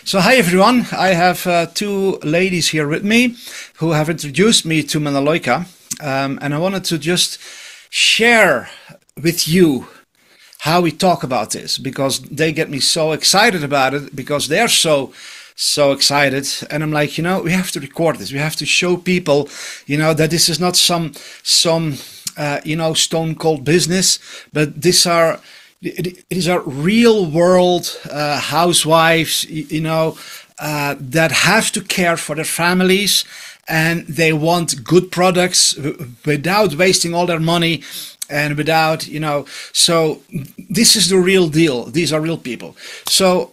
So hi everyone, I have two ladies here with me who have introduced me to Melaleuca, and I wanted to just share with you how we talk about this, because they get me so excited about it, because they're so excited, and I'm like, we have to record this. We have to show people, that this is not some stone cold business, but these are real world housewives, that have to care for their families, and they want good products without wasting all their money and without, so this is the real deal. These are real people. So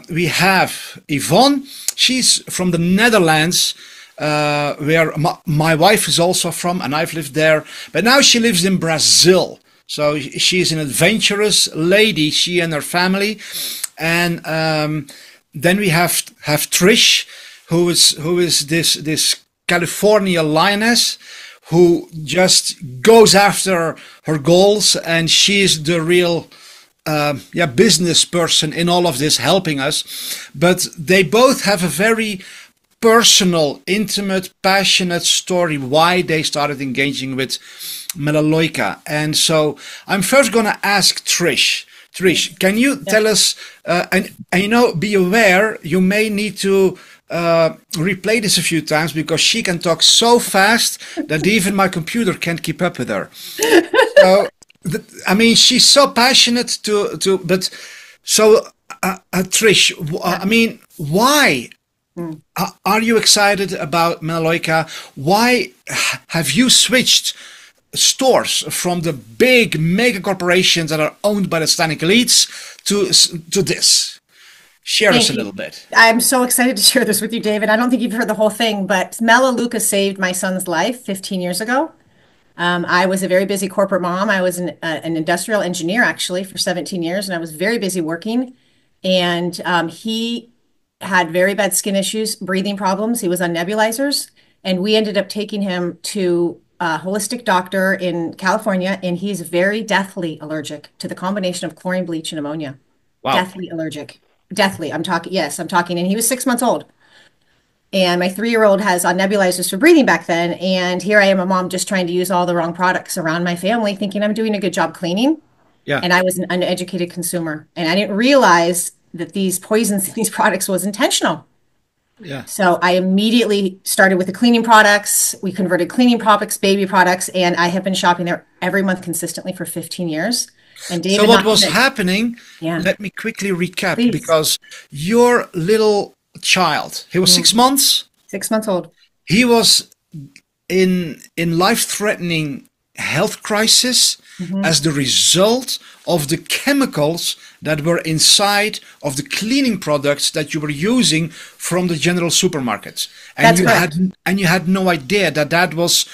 we have Ivonne. She's from the Netherlands, where my wife is also from, and I've lived there, but now she lives in Brazil. So she's an adventurous lady, she and her family. And then we have Trish, who is this California lioness who just goes after her goals, and she's the real business person in all of this, helping us. But they both have a very personal, intimate, passionate story why they started engaging with Melaleuca. And so I'm first going to ask Trish. Trish, can you tell us, and be aware, you may need to replay this a few times, because she can talk so fast that even my computer can't keep up with her. So, she's so passionate but so Trish, why are you excited about Melaleuca? Why have you switched stores from the big mega corporations that are owned by the Hispanic elites to this? Share us a little bit. I'm so excited to share this with you, David. I don't think you've heard the whole thing, but Melaleuca saved my son's life 15 years ago. I was a very busy corporate mom. I was an industrial engineer, actually, for 17 years, and I was very busy working. And he had very bad skin issues, breathing problems. He was on nebulizers, and we ended up taking him to a holistic doctor in California, and he's very deathly allergic to the combination of chlorine, bleach, and ammonia. Wow. Deathly allergic. Deathly. I'm talking, and he was 6 months old. And my 3-year-old has on nebulizers for breathing back then. And here I am, a mom, just trying to use all the wrong products around my family, thinking I'm doing a good job cleaning. Yeah. And I was an uneducated consumer. And I didn't realize that these poisons in these products was intentional. Yeah. So I immediately started with the cleaning products. We converted cleaning products, baby products, and I have been shopping there every month consistently for 15 years. And David, so what was happening, let me quickly recap, please. Because your little child, he was 6 months? 6 months old. He was in life-threatening health crisis as the result of the chemicals that were inside of the cleaning products that you were using from the general supermarkets. And you had no idea that was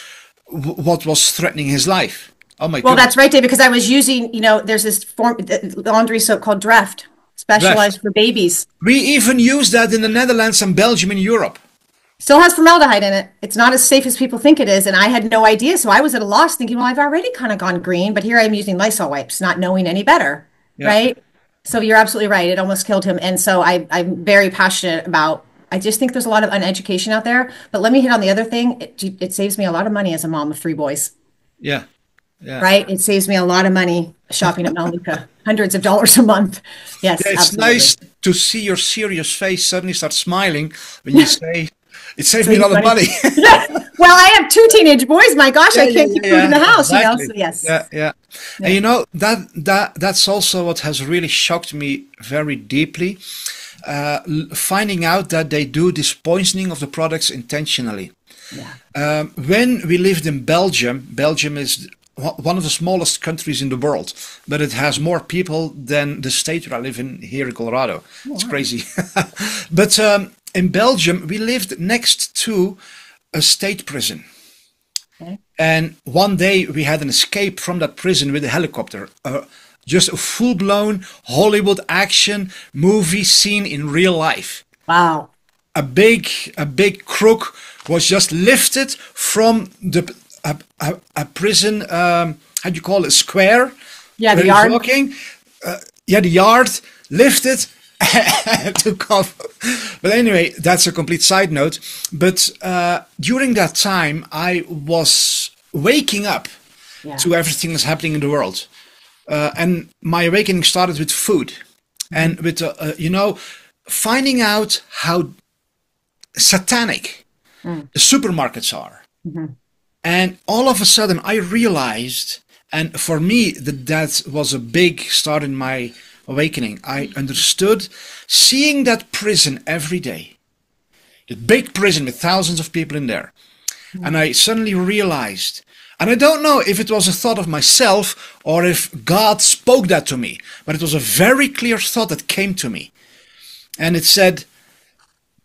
what was threatening his life. Oh my God. Well, that's right, David, because I was using, there's this laundry soap called Dreft, specialized for babies. We even use that in the Netherlands and Belgium in Europe. Still has formaldehyde in it. It's not as safe as people think it is. And I had no idea. So I was at a loss thinking, well, I've already kind of gone green, but here I'm using Lysol wipes, not knowing any better. Yeah. Right. So you're absolutely right. It almost killed him. And so I'm very passionate about, I just think there's a lot of uneducation out there. But let me hit on the other thing. It saves me a lot of money as a mom of 3 boys. Yeah. Yeah. Right. It saves me a lot of money shopping at Melaleuca, hundreds of dollars a month. Yes. Yeah, it's absolutely nice to see your serious face suddenly start smiling when you say, it saved me a lot of money. Well, I have 2 teenage boys. My gosh, I can't keep food in the house. Exactly. So yes. Yeah. And that's also what has really shocked me very deeply. Finding out that they do this poisoning of the products intentionally. Yeah. When we lived in Belgium is one of the smallest countries in the world, but it has more people than the state where I live in here in Colorado. Oh, it's crazy. But in Belgium, we lived next to a state prison. Okay. And one day we had an escape from that prison with a helicopter. Just a full-blown Hollywood action movie scene in real life. Wow. A big crook was just lifted from a prison, how do you call it, square? Yeah, the yard. The yard, lifted, to come. But anyway, that's a complete side note. But during that time, I was waking up Yeah. to everything that's happening in the world. And my awakening started with food and with, finding out how satanic the supermarkets are. And all of a sudden, I realized, and for me, that was a big start in my awakening. I understood seeing that prison every day, the big prison with thousands of people in there. And I suddenly realized, and I don't know if it was a thought of myself or if God spoke that to me, but it was a very clear thought that came to me. And it said,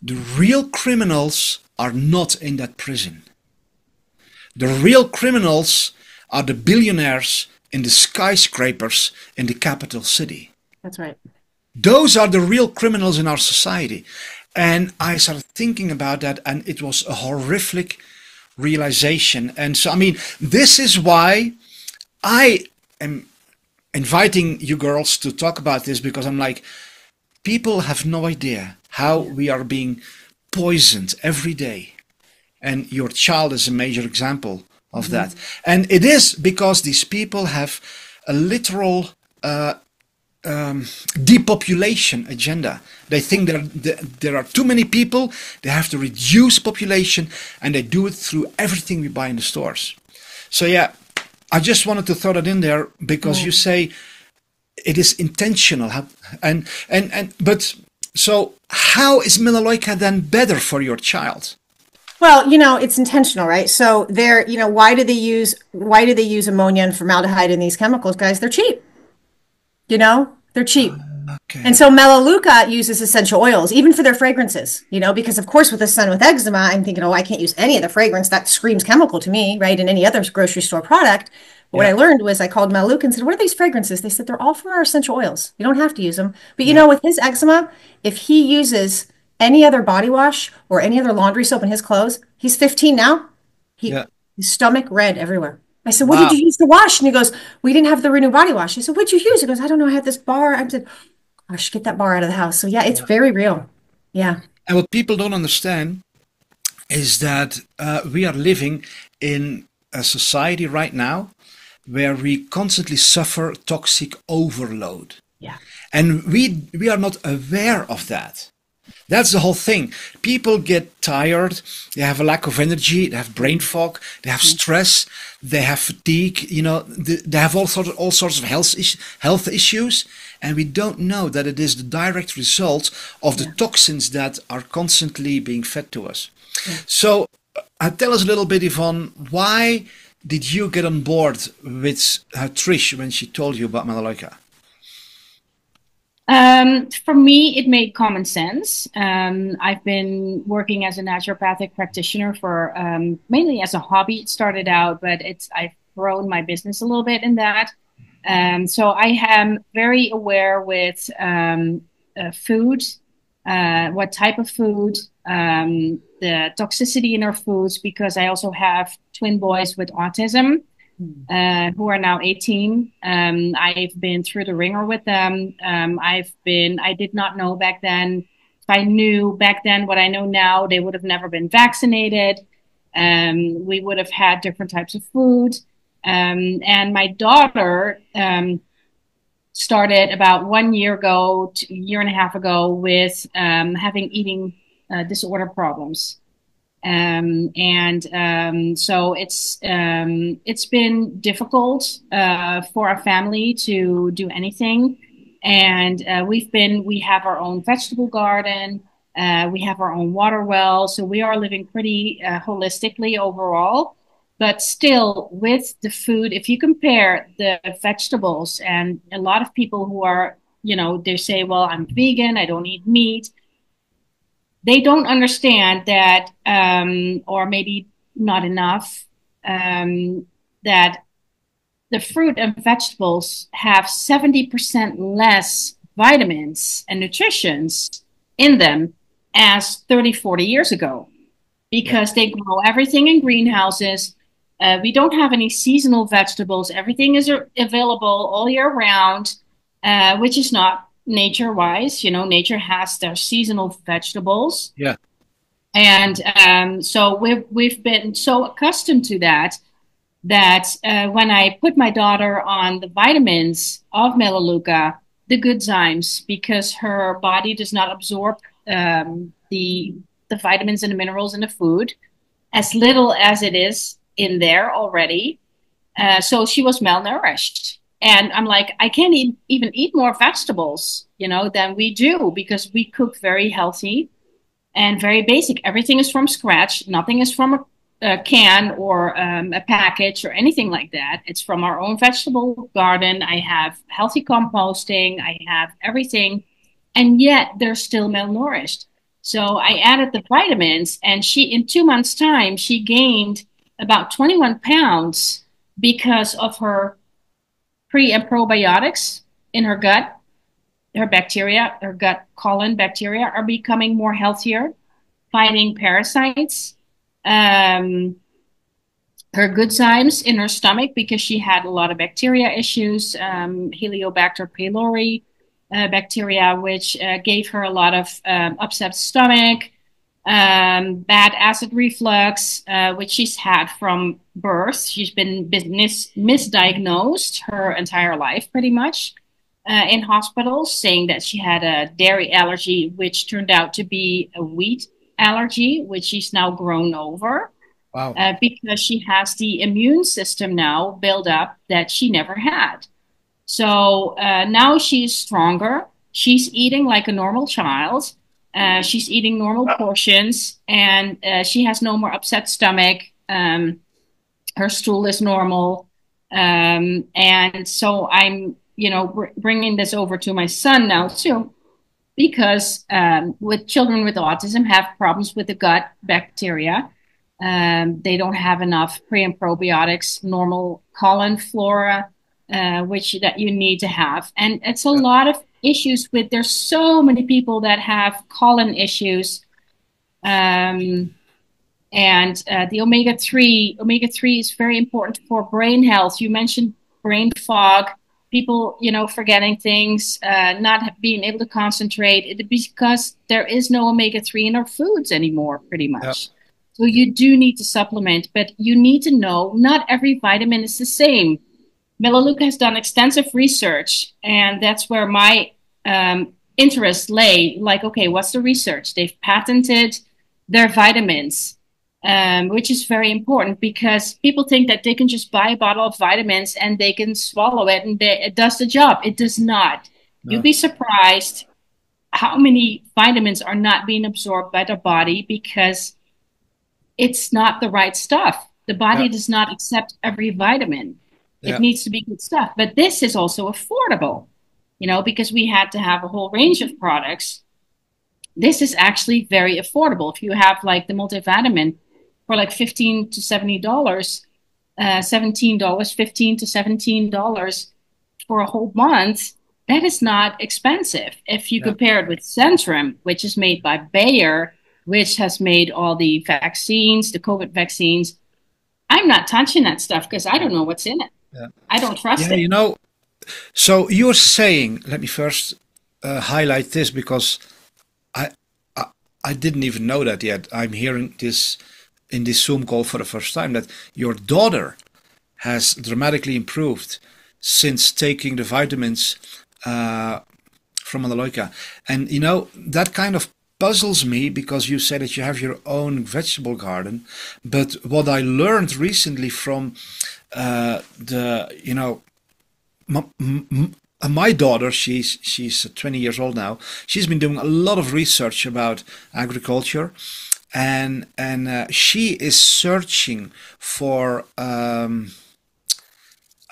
the real criminals are not in that prison. The real criminals are the billionaires in the skyscrapers in the capital city. That's right. Those are the real criminals in our society. And I started thinking about that, and it was a horrific realization. And so, I mean, this is why I am inviting you girls to talk about this, because I'm like, people have no idea how we are being poisoned every day. And your child is a major example of that. And it is because these people have a literal depopulation agenda. They think there are too many people, they have to reduce population, and they do it through everything we buy in the stores. So yeah, I just wanted to throw that in there because you say it is intentional. But so how is Melaleuca then better for your child? Well, it's intentional, right? So why do they use ammonia and formaldehyde in these chemicals, guys? They're cheap. They're cheap. Okay. And so Melaleuca uses essential oils, even for their fragrances, because of course with a son with eczema, I'm thinking, oh, I can't use any of the fragrance that screams chemical to me, right? In any other grocery store product. But what I learned was I called Melaleuca and said, what are these fragrances? They said, they're all from our essential oils. You don't have to use them. But with his eczema, if he uses any other body wash or any other laundry soap in his clothes, he's 15 now. His stomach red everywhere. I said, what did you use to wash? And he goes, we didn't have the Renew body wash. I said, what'd you use? He goes, I don't know. I had this bar. I said, gosh, get that bar out of the house. So yeah, it's very real. Yeah. And what people don't understand is that we are living in a society right now where we constantly suffer toxic overload. Yeah. And we are not aware of that. That's the whole thing. People get tired, they have a lack of energy, they have brain fog, they have stress, they have fatigue, they have all sorts of health issues, and we don't know that it is the direct result of the toxins that are constantly being fed to us. Yeah. So tell us a little bit, Yvonne, why did you get on board with Trish when she told you about Melaleuca? For me, it made common sense. I've been working as a naturopathic practitioner for mainly as a hobby. It started out, but I've grown my business a little bit in that. So I am very aware with food, what type of food, the toxicity in our foods, because I also have twin boys with autism. Who are now 18. I've been through the ringer with them. I did not know back then. If I knew back then what I know now, they would have never been vaccinated. We would have had different types of food. And my daughter started about 1 year ago, a year and a half ago, with having eating disorder problems. So it's been difficult for our family to do anything. And we have our own vegetable garden. We have our own water well. So we are living pretty holistically overall. But still, with the food, if you compare the vegetables, and a lot of people who are, they say, well, I'm vegan, I don't eat meat. They don't understand that, or maybe not enough, that the fruit and vegetables have 70% less vitamins and nutritions in them as 30, 40 years ago, because they grow everything in greenhouses. We don't have any seasonal vegetables. Everything is available all year round, which is not nature-wise. You know, nature has their seasonal vegetables. Yeah. And so we've been so accustomed to that when I put my daughter on the vitamins of Melaleuca, the good zymes, because her body does not absorb the vitamins and the minerals in the food, as little as it is in there already. So she was malnourished. And I'm like, I can't even eat more vegetables, you know, than we do because we cook very healthy and very basic. Everything is from scratch. Nothing is from a can or a package or anything like that. It's from our own vegetable garden. I have healthy composting. I have everything. And yet they're still malnourished. So I added the vitamins, and in 2 months' time, she gained about 21 pounds because of her pre and probiotics in her gut. Her bacteria, her gut colon bacteria are becoming more healthier, fighting parasites. Her good zymes in her stomach, because she had a lot of bacteria issues, Heliobacter pylori bacteria, which gave her a lot of upset stomach, bad acid reflux, which she's had from birth. She's been misdiagnosed her entire life, pretty much, in hospitals, saying that she had a dairy allergy, which turned out to be a wheat allergy, which she's now grown over. Wow. Because she has the immune system now built up that she never had. So now she's stronger. She's eating like a normal child. She's eating normal portions, and she has no more upset stomach. Her stool is normal. And so I'm, bringing this over to my son now too, because with children with autism have problems with the gut bacteria. They don't have enough pre and probiotics, normal colon flora, that you need to have. And it's a lot of issues there's so many people that have colon issues. And the omega-3 is very important for brain health. You mentioned brain fog, people, forgetting things, not being able to concentrate. It's because there is no omega-3 in our foods anymore, pretty much. Yep. So you do need to supplement, but you need to know not every vitamin is the same. Melaleuca has done extensive research, and that's where my interest lay. Like, okay, what's the research? They've patented their vitamins, which is very important because people think that they can just buy a bottle of vitamins and they can swallow it and it does the job. It does not. No. You'd be surprised how many vitamins are not being absorbed by the body because it's not the right stuff. The body does not accept every vitamin. It needs to be good stuff. But this is also affordable, because we had to have a whole range of products. This is actually very affordable. If you have like the multivitamin for like $15 to $17, $15 to $17 for a whole month, that is not expensive. If you compare it with Centrum, which is made by Bayer, which has made all the vaccines, the COVID vaccines, I'm not touching that stuff because I don't know what's in it. Yeah. I don't trust it. So you're saying, let me first highlight this because I didn't even know that yet. I'm hearing this in this Zoom call for the first time, that your daughter has dramatically improved since taking the vitamins from Melaleuca. And, that kind of puzzles me because you said that you have your own vegetable garden. But what I learned recently from my daughter, she's 20 years old now. She's been doing a lot of research about agriculture, and she is searching for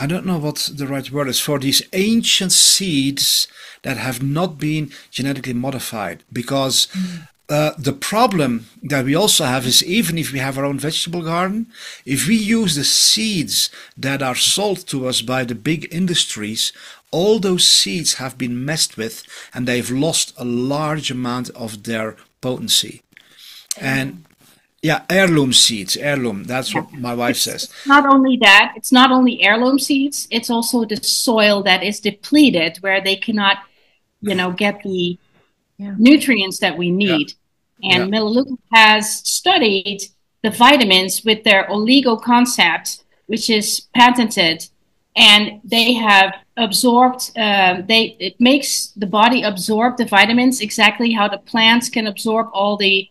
I don't know what the right word is, for these ancient seeds that have not been genetically modified, because the problem that we also have is, even if we have our own vegetable garden, if we use the seeds that are sold to us by the big industries, all those seeds have been messed with and they've lost a large amount of their potency. And heirloom seeds, that's what my wife says. It's not only that, it's not only heirloom seeds, it's also the soil that is depleted, where they cannot get the Yeah. nutrients that we need. And Melaleuca has studied the vitamins with their oligo concept, which is patented, and they have absorbed. It makes the body absorb the vitamins exactly how the plants can absorb all the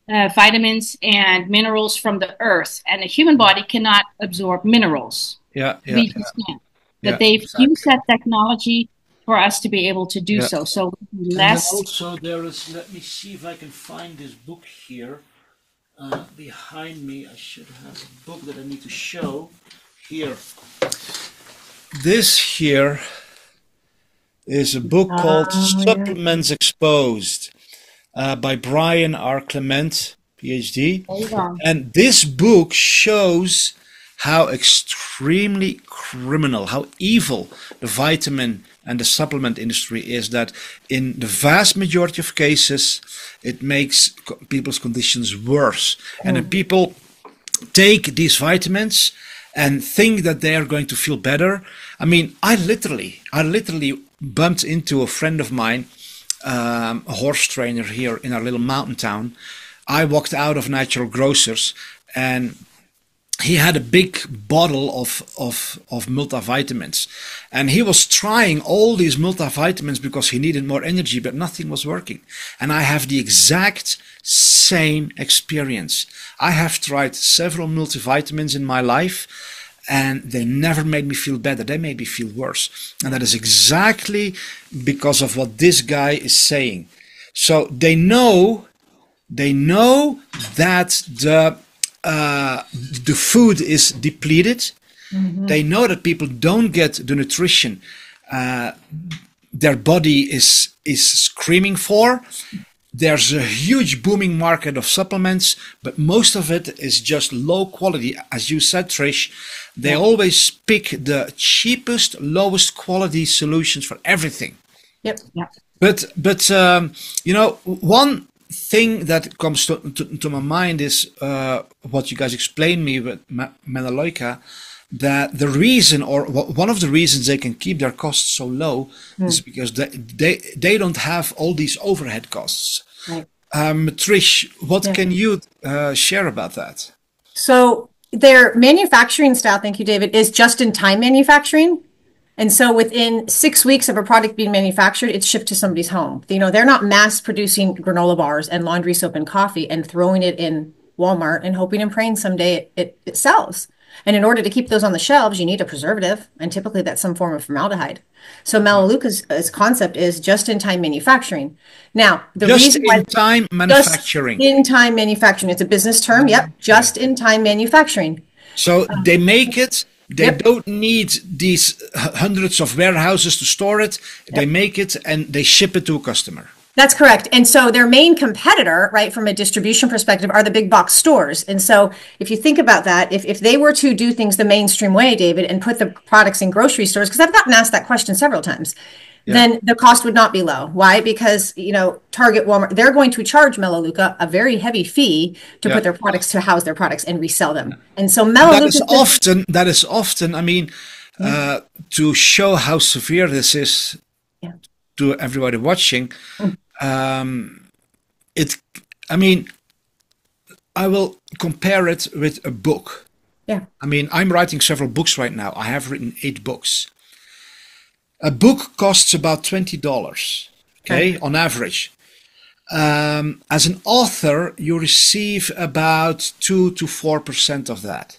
vitamins and minerals from the earth, and the human body cannot absorb minerals. We just can't. But they've used that technology for us to be able to do so. So less. And also there is, let me see if I can find this book here behind me. I should have a book that I need to show here. This here is a book called Supplements Exposed by Brian R. Clement, PhD. And this book shows how extremely criminal, how evil the vitamin and the supplement industry is, that in the vast majority of cases, it makes people's conditions worse. And then people take these vitamins and think that they are going to feel better. I mean, I literally bumped into a friend of mine, a horse trainer here in our little mountain town. I walked out of Natural Grocers and he had a big bottle of multivitamins, and he was trying all these multivitamins because he needed more energy, but nothing was working. And I have the exact same experience. I have tried several multivitamins in my life, and they never made me feel better. They made me feel worse. And that is exactly because of what this guy is saying. So they know that the food is depleted. They know that people don't get the nutrition their body is screaming for. There's a huge booming market of supplements, but most of it is just low quality. As you said, Trish, they always pick the cheapest, lowest quality solutions for everything. Yep. But you know, one thing that comes to my mind is what you guys explained me with Melaleuca, that the reason, or one of the reasons they can keep their costs so low is because they don't have all these overhead costs. Right. Trish, what can you share about that? So their manufacturing style, thank you, David, is just-in-time manufacturing. And so within 6 weeks of a product being manufactured, it's shipped to somebody's home. You know, they're not mass producing granola bars and laundry soap and coffee and throwing it in Walmart and hoping and praying someday it sells. And in order to keep those on the shelves, you need a preservative, and typically that's some form of formaldehyde. So Melaleuca's concept is just-in-time manufacturing. Now, the reason why just-in-time manufacturing. Just-in-time manufacturing. It's a business term. Yep, just-in-time manufacturing. So they make it. They don't need these hundreds of warehouses to store it. They make it and they ship it to a customer. That's correct. And so their main competitor, right, from a distribution perspective, are the big box stores. And so if you think about that, if they were to do things the mainstream way, David, and put the products in grocery stores, because I've gotten asked that question several times, then the cost would not be low. Why? Because, you know, Target, Walmart, they're going to charge Melaleuca a very heavy fee to put their products, to house their products and resell them. And so Melaleuca... That is often, I mean, to show how severe this is to everybody watching, I mean, I will compare it with a book. Yeah. I mean, I'm writing several books right now. I have written 8 books. A book costs about $20, okay, on average. As an author, you receive about 2 to 4% of that.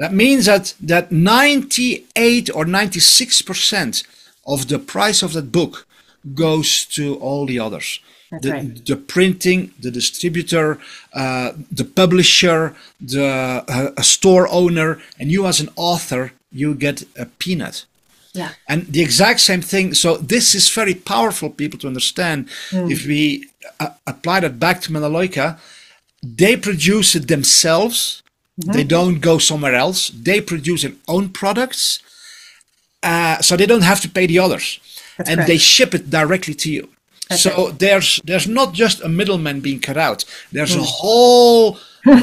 That means that 98 or 96% of the price of that book goes to all the others. The printing, the distributor, the publisher, a store owner, and you as an author, you get a peanut. Yeah. And the exact same thing. So this is very powerful, people, to understand. If we apply that back to Melaleuca, they produce it themselves. They don't go somewhere else. They produce their own products. So they don't have to pay the others. That's correct. They ship it directly to you. That's so there's not just a middleman being cut out. There's a whole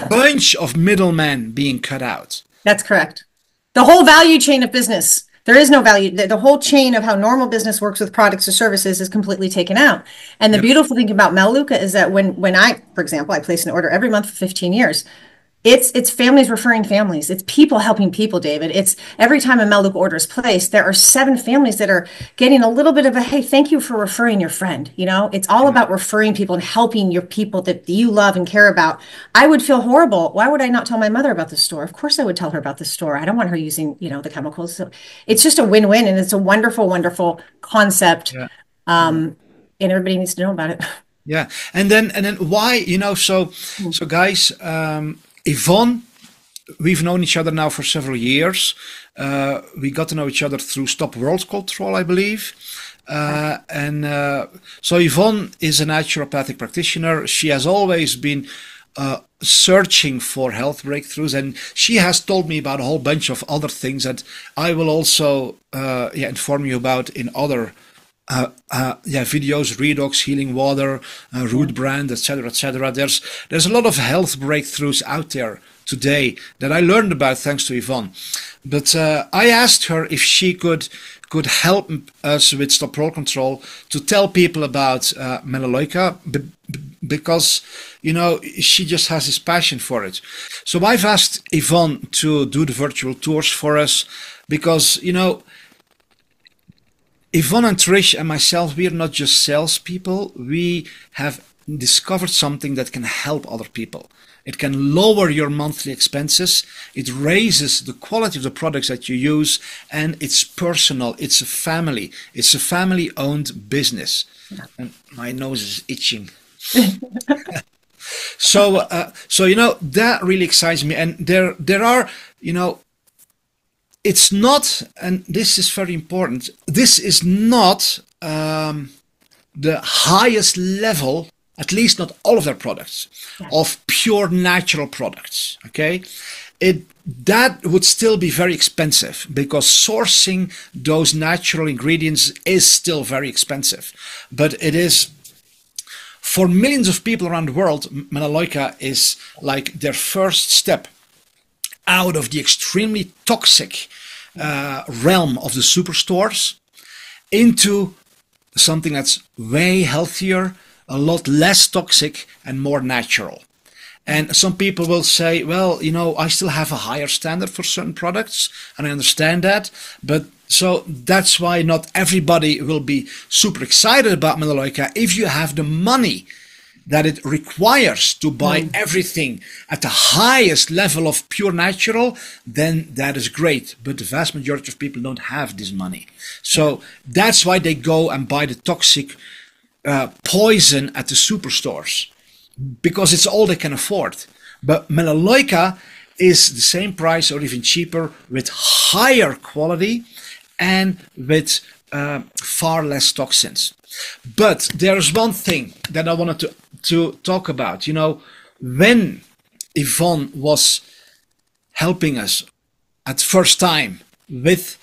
bunch of middlemen being cut out. That's correct. The whole value chain of business. There is no value. The whole chain of how normal business works with products or services is completely taken out. And the beautiful thing about Melaleuca is that when I, for example, I place an order every month for 15 years, it's families referring families. It's people helping people, David. It's every time a Melaleuca order is placed, there are 7 families that are getting a little bit of a, hey, thank you for referring your friend. You know, it's all about referring people and helping your people that you love and care about. I would feel horrible. Why would I not tell my mother about the store? Of course I would tell her about the store. I don't want her using, you know, the chemicals. So it's just a win-win, and it's a wonderful, wonderful concept. Yeah. And everybody needs to know about it. Yeah. And then why, you know, so guys, Ivonne, we've known each other now for several years. We got to know each other through Stop World Control, I believe. So Ivonne is a naturopathic practitioner. She has always been searching for health breakthroughs, and she has told me about a whole bunch of other things that I will also inform you about in other videos: redox, healing water, root brand, etc., etc. There's a lot of health breakthroughs out there today that I learned about thanks to Ivonne. But I asked her if she could help us with Stop Roll Control to tell people about Melaleuca, because, you know, she just has this passion for it. So I've asked Ivonne to do the virtual tours for us, because, you know, Ivonne and Trish and myself, we are not just salespeople. We have discovered something that can help other people. It can lower your monthly expenses. It raises the quality of the products that you use, and it's personal. It's a family. It's a family-owned business. And my nose is itching. So you know, that really excites me. And there are, you know, it's not, and this is very important, this is not the highest level, at least not all of their products, of pure natural products, okay? That would still be very expensive, because sourcing those natural ingredients is still very expensive. But it is, for millions of people around the world, Melaleuca is like their first step out of the extremely toxic realm of the superstores into something that's way healthier, a lot less toxic, and more natural. And some people will say, well, you know, I still have a higher standard for certain products, and I understand that. But so that's why not everybody will be super excited about Melaleuca. If you have the money that it requires to buy everything at the highest level of pure natural, then that is great. But the vast majority of people don't have this money. So that's why they go and buy the toxic poison at the superstores, because it's all they can afford. But Melaleuca is the same price or even cheaper, with higher quality and with far less toxins. But there's one thing that I wanted to talk about. You know, when Ivonne was helping us at first time with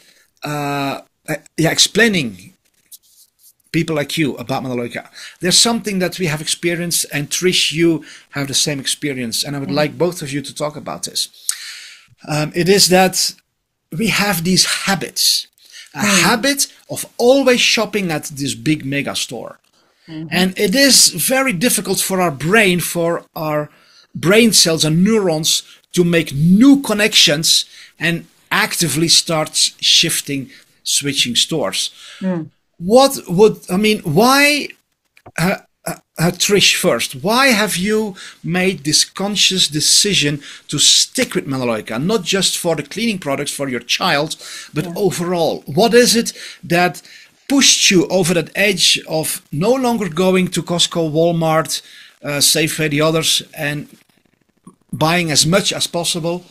explaining people like you about Melaleuca, there's something that we have experienced, and Trish, you have the same experience, and I would like both of you to talk about this. It is that we have these habits. A habit of always shopping at this big mega store. And it is very difficult for our brain cells and neurons to make new connections and actively start switching stores. Why, Trish first, why have you made this conscious decision to stick with Melaleuca, not just for the cleaning products for your child, but overall? What is it that pushed you over that edge of no longer going to Costco, Walmart, Safeway, the others, and buying as much as possible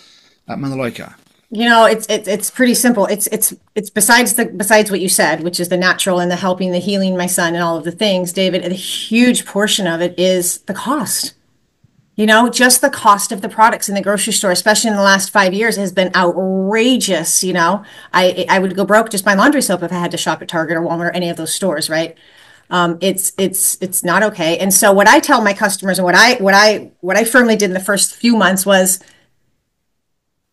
at Melaleuca? You know, it's pretty simple. It's besides what you said, which is the natural and the helping, the healing my son and all of the things, David, a huge portion of it is the cost. You know, just the cost of the products in the grocery store, especially in the last 5 years, has been outrageous. You know, I would go broke just buying laundry soap if I had to shop at Target or Walmart or any of those stores, right? It's not okay. And so what I tell my customers, and what I firmly did in the first few months was,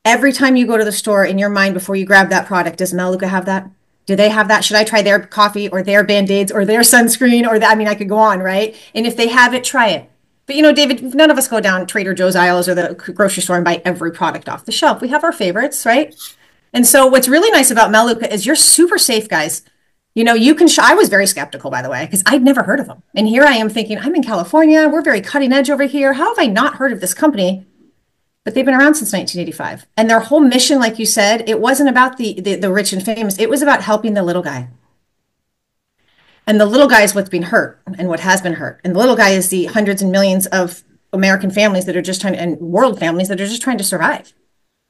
Every time you go to the store in your mind before you grab that product, does Melaleuca have that? Do they have that? Should I try their coffee or their Band-Aids or their sunscreen or that? I mean, I could go on, right? And if they have it, try it. But you know, David, none of us go down Trader Joe's aisles or the grocery store and buy every product off the shelf. We have our favorites, right? And so what's really nice about Melaleuca is you're super safe, guys. You know, you can, I was very skeptical, by the way, because I'd never heard of them. And here I am thinking, I'm in California. We're very cutting edge over here. How have I not heard of this company? But they've been around since 1985. And their whole mission, like you said, it wasn't about the rich and famous. It was about helping the little guy. And the little guy is what's been hurt and what has been hurt. And the little guy is the hundreds and millions of American families that are just trying, and world families that are just trying to survive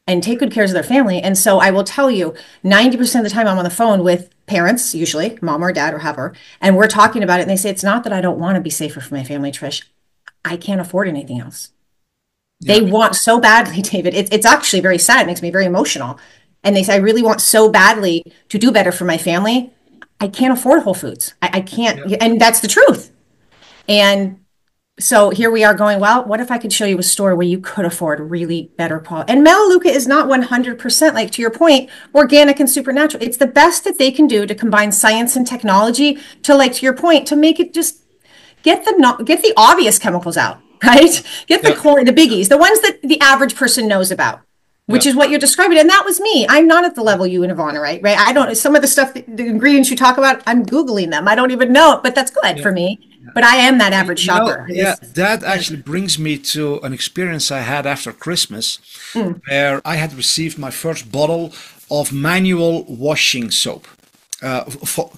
and take good care of their family. And so I will tell you, 90% of the time I'm on the phone with parents, usually mom or dad or whoever, and we're talking about it. And they say, it's not that I don't want to be safer for my family, Trish. I can't afford anything else. They want so badly, David. It's actually very sad. It makes me very emotional. And they say, I really want so badly to do better for my family. I can't afford Whole Foods. I can't. Yeah. And that's the truth. And so here we are going, well, what if I could show you a store where you could afford really better quality? And Melaleuca is not 100%, like to your point, organic and supernatural. It's the best that they can do to combine science and technology to, like, to your point, to make it just get the obvious chemicals out. Right? Get the core, the biggies, the ones that the average person knows about, which is what you're describing. And that was me. I'm not at the level you and Ivonne are, right? I don't, some of the stuff, the ingredients you talk about, I'm Googling them. I don't even know it, but that's good for me. But I am that average shopper. That actually brings me to an experience I had after Christmas, where I had received my first bottle of manual washing soap for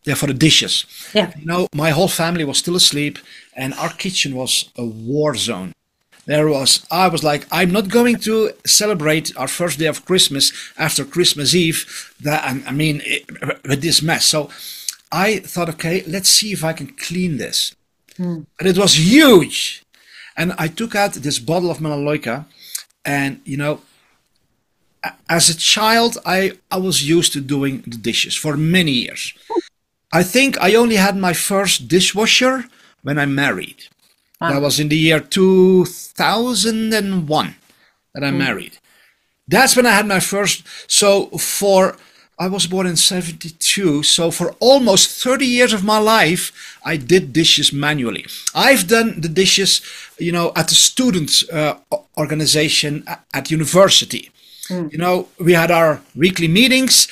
the dishes. Yeah. You know, my whole family was still asleep and our kitchen was a war zone. I was like, I'm not going to celebrate our first day of Christmas after Christmas Eve, with this mess. So I thought, okay, let's see if I can clean this. And it was huge. And I took out this bottle of Melaleuca, and, you know, as a child, I was used to doing the dishes for many years. I think I only had my first dishwasher when I married. Wow. That was in the year 2001 that I married. That's when I had my first. I was born in 72. So for almost 30 years of my life, I did dishes manually. I've done the dishes, you know, at the student organization at university. You know, we had our weekly meetings.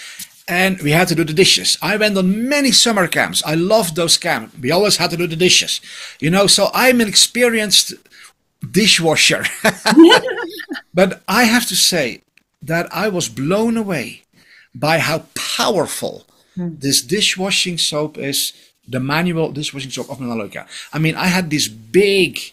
And we had to do the dishes. I went on many summer camps. I loved those camps. We always had to do the dishes. You know, so I'm an experienced dishwasher. But I have to say that I was blown away by how powerful this dishwashing soap is, the manual dishwashing soap of Melaleuca. I mean, I had these big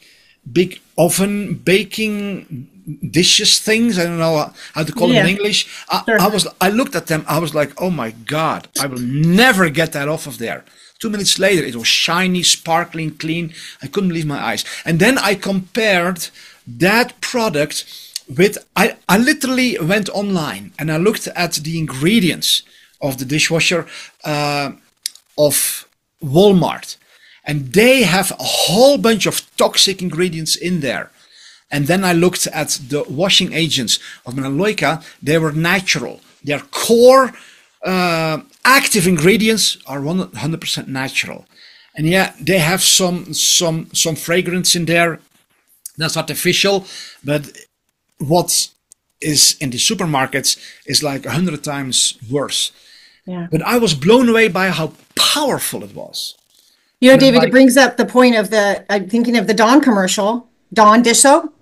oven baking dishes things. I don't know how to call them in English. I looked at them. I was like, oh my God, I will never get that off of there. 2 minutes later, it was shiny, sparkling, clean. I couldn't believe my eyes. And then I compared that product with, I literally went online and I looked at the ingredients of the dishwasher of Walmart. And they have a whole bunch of toxic ingredients in there. And then I looked at the washing agents of Melaleuca. They were natural. Their core active ingredients are 100% natural. And yeah, they have some fragrance in there. That's artificial, but what is in the supermarkets is like 100 times worse. Yeah. But I was blown away by how powerful it was. You know, David, it brings up the point of I'm thinking of the Dawn commercial, Dawn dish soap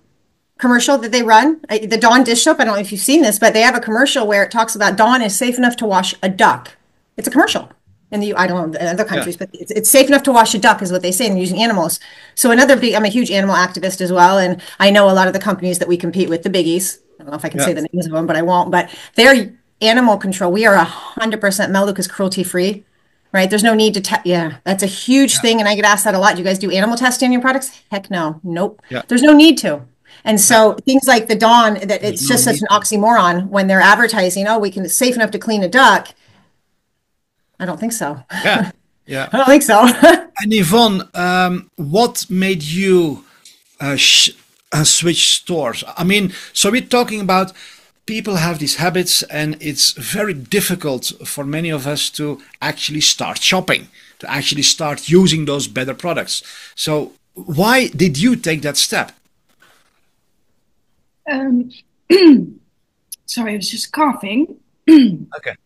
commercial that they run, the Dawn dish soap. I don't know if you've seen this, but they have a commercial where it talks about Dawn is safe enough to wash a duck. It's a commercial in I don't know in other countries, but it's safe enough to wash a duck is what they say, and using animals. So I'm a huge animal activist as well. And I know a lot of the companies that we compete with, the biggies, I don't know if I can say the names of them, but I won't, but they're animal control. We are 100% Melaleuca is cruelty free. Right. There's no need to that's a huge thing. And I get asked that a lot. Do you guys do animal testing on your products? Heck no. Nope. Yeah. There's no need to. And so things like the Dawn, that it's just such an oxymoron when they're advertising, oh, it's safe enough to clean a duck. I don't think so. Yeah. Yeah. I don't think so. And Ivonne, what made you switch stores? I mean, so we're talking about people have these habits, and it's very difficult for many of us to actually start shopping, to actually start using those better products. So why did you take that step? Sorry, I was just coughing. Okay.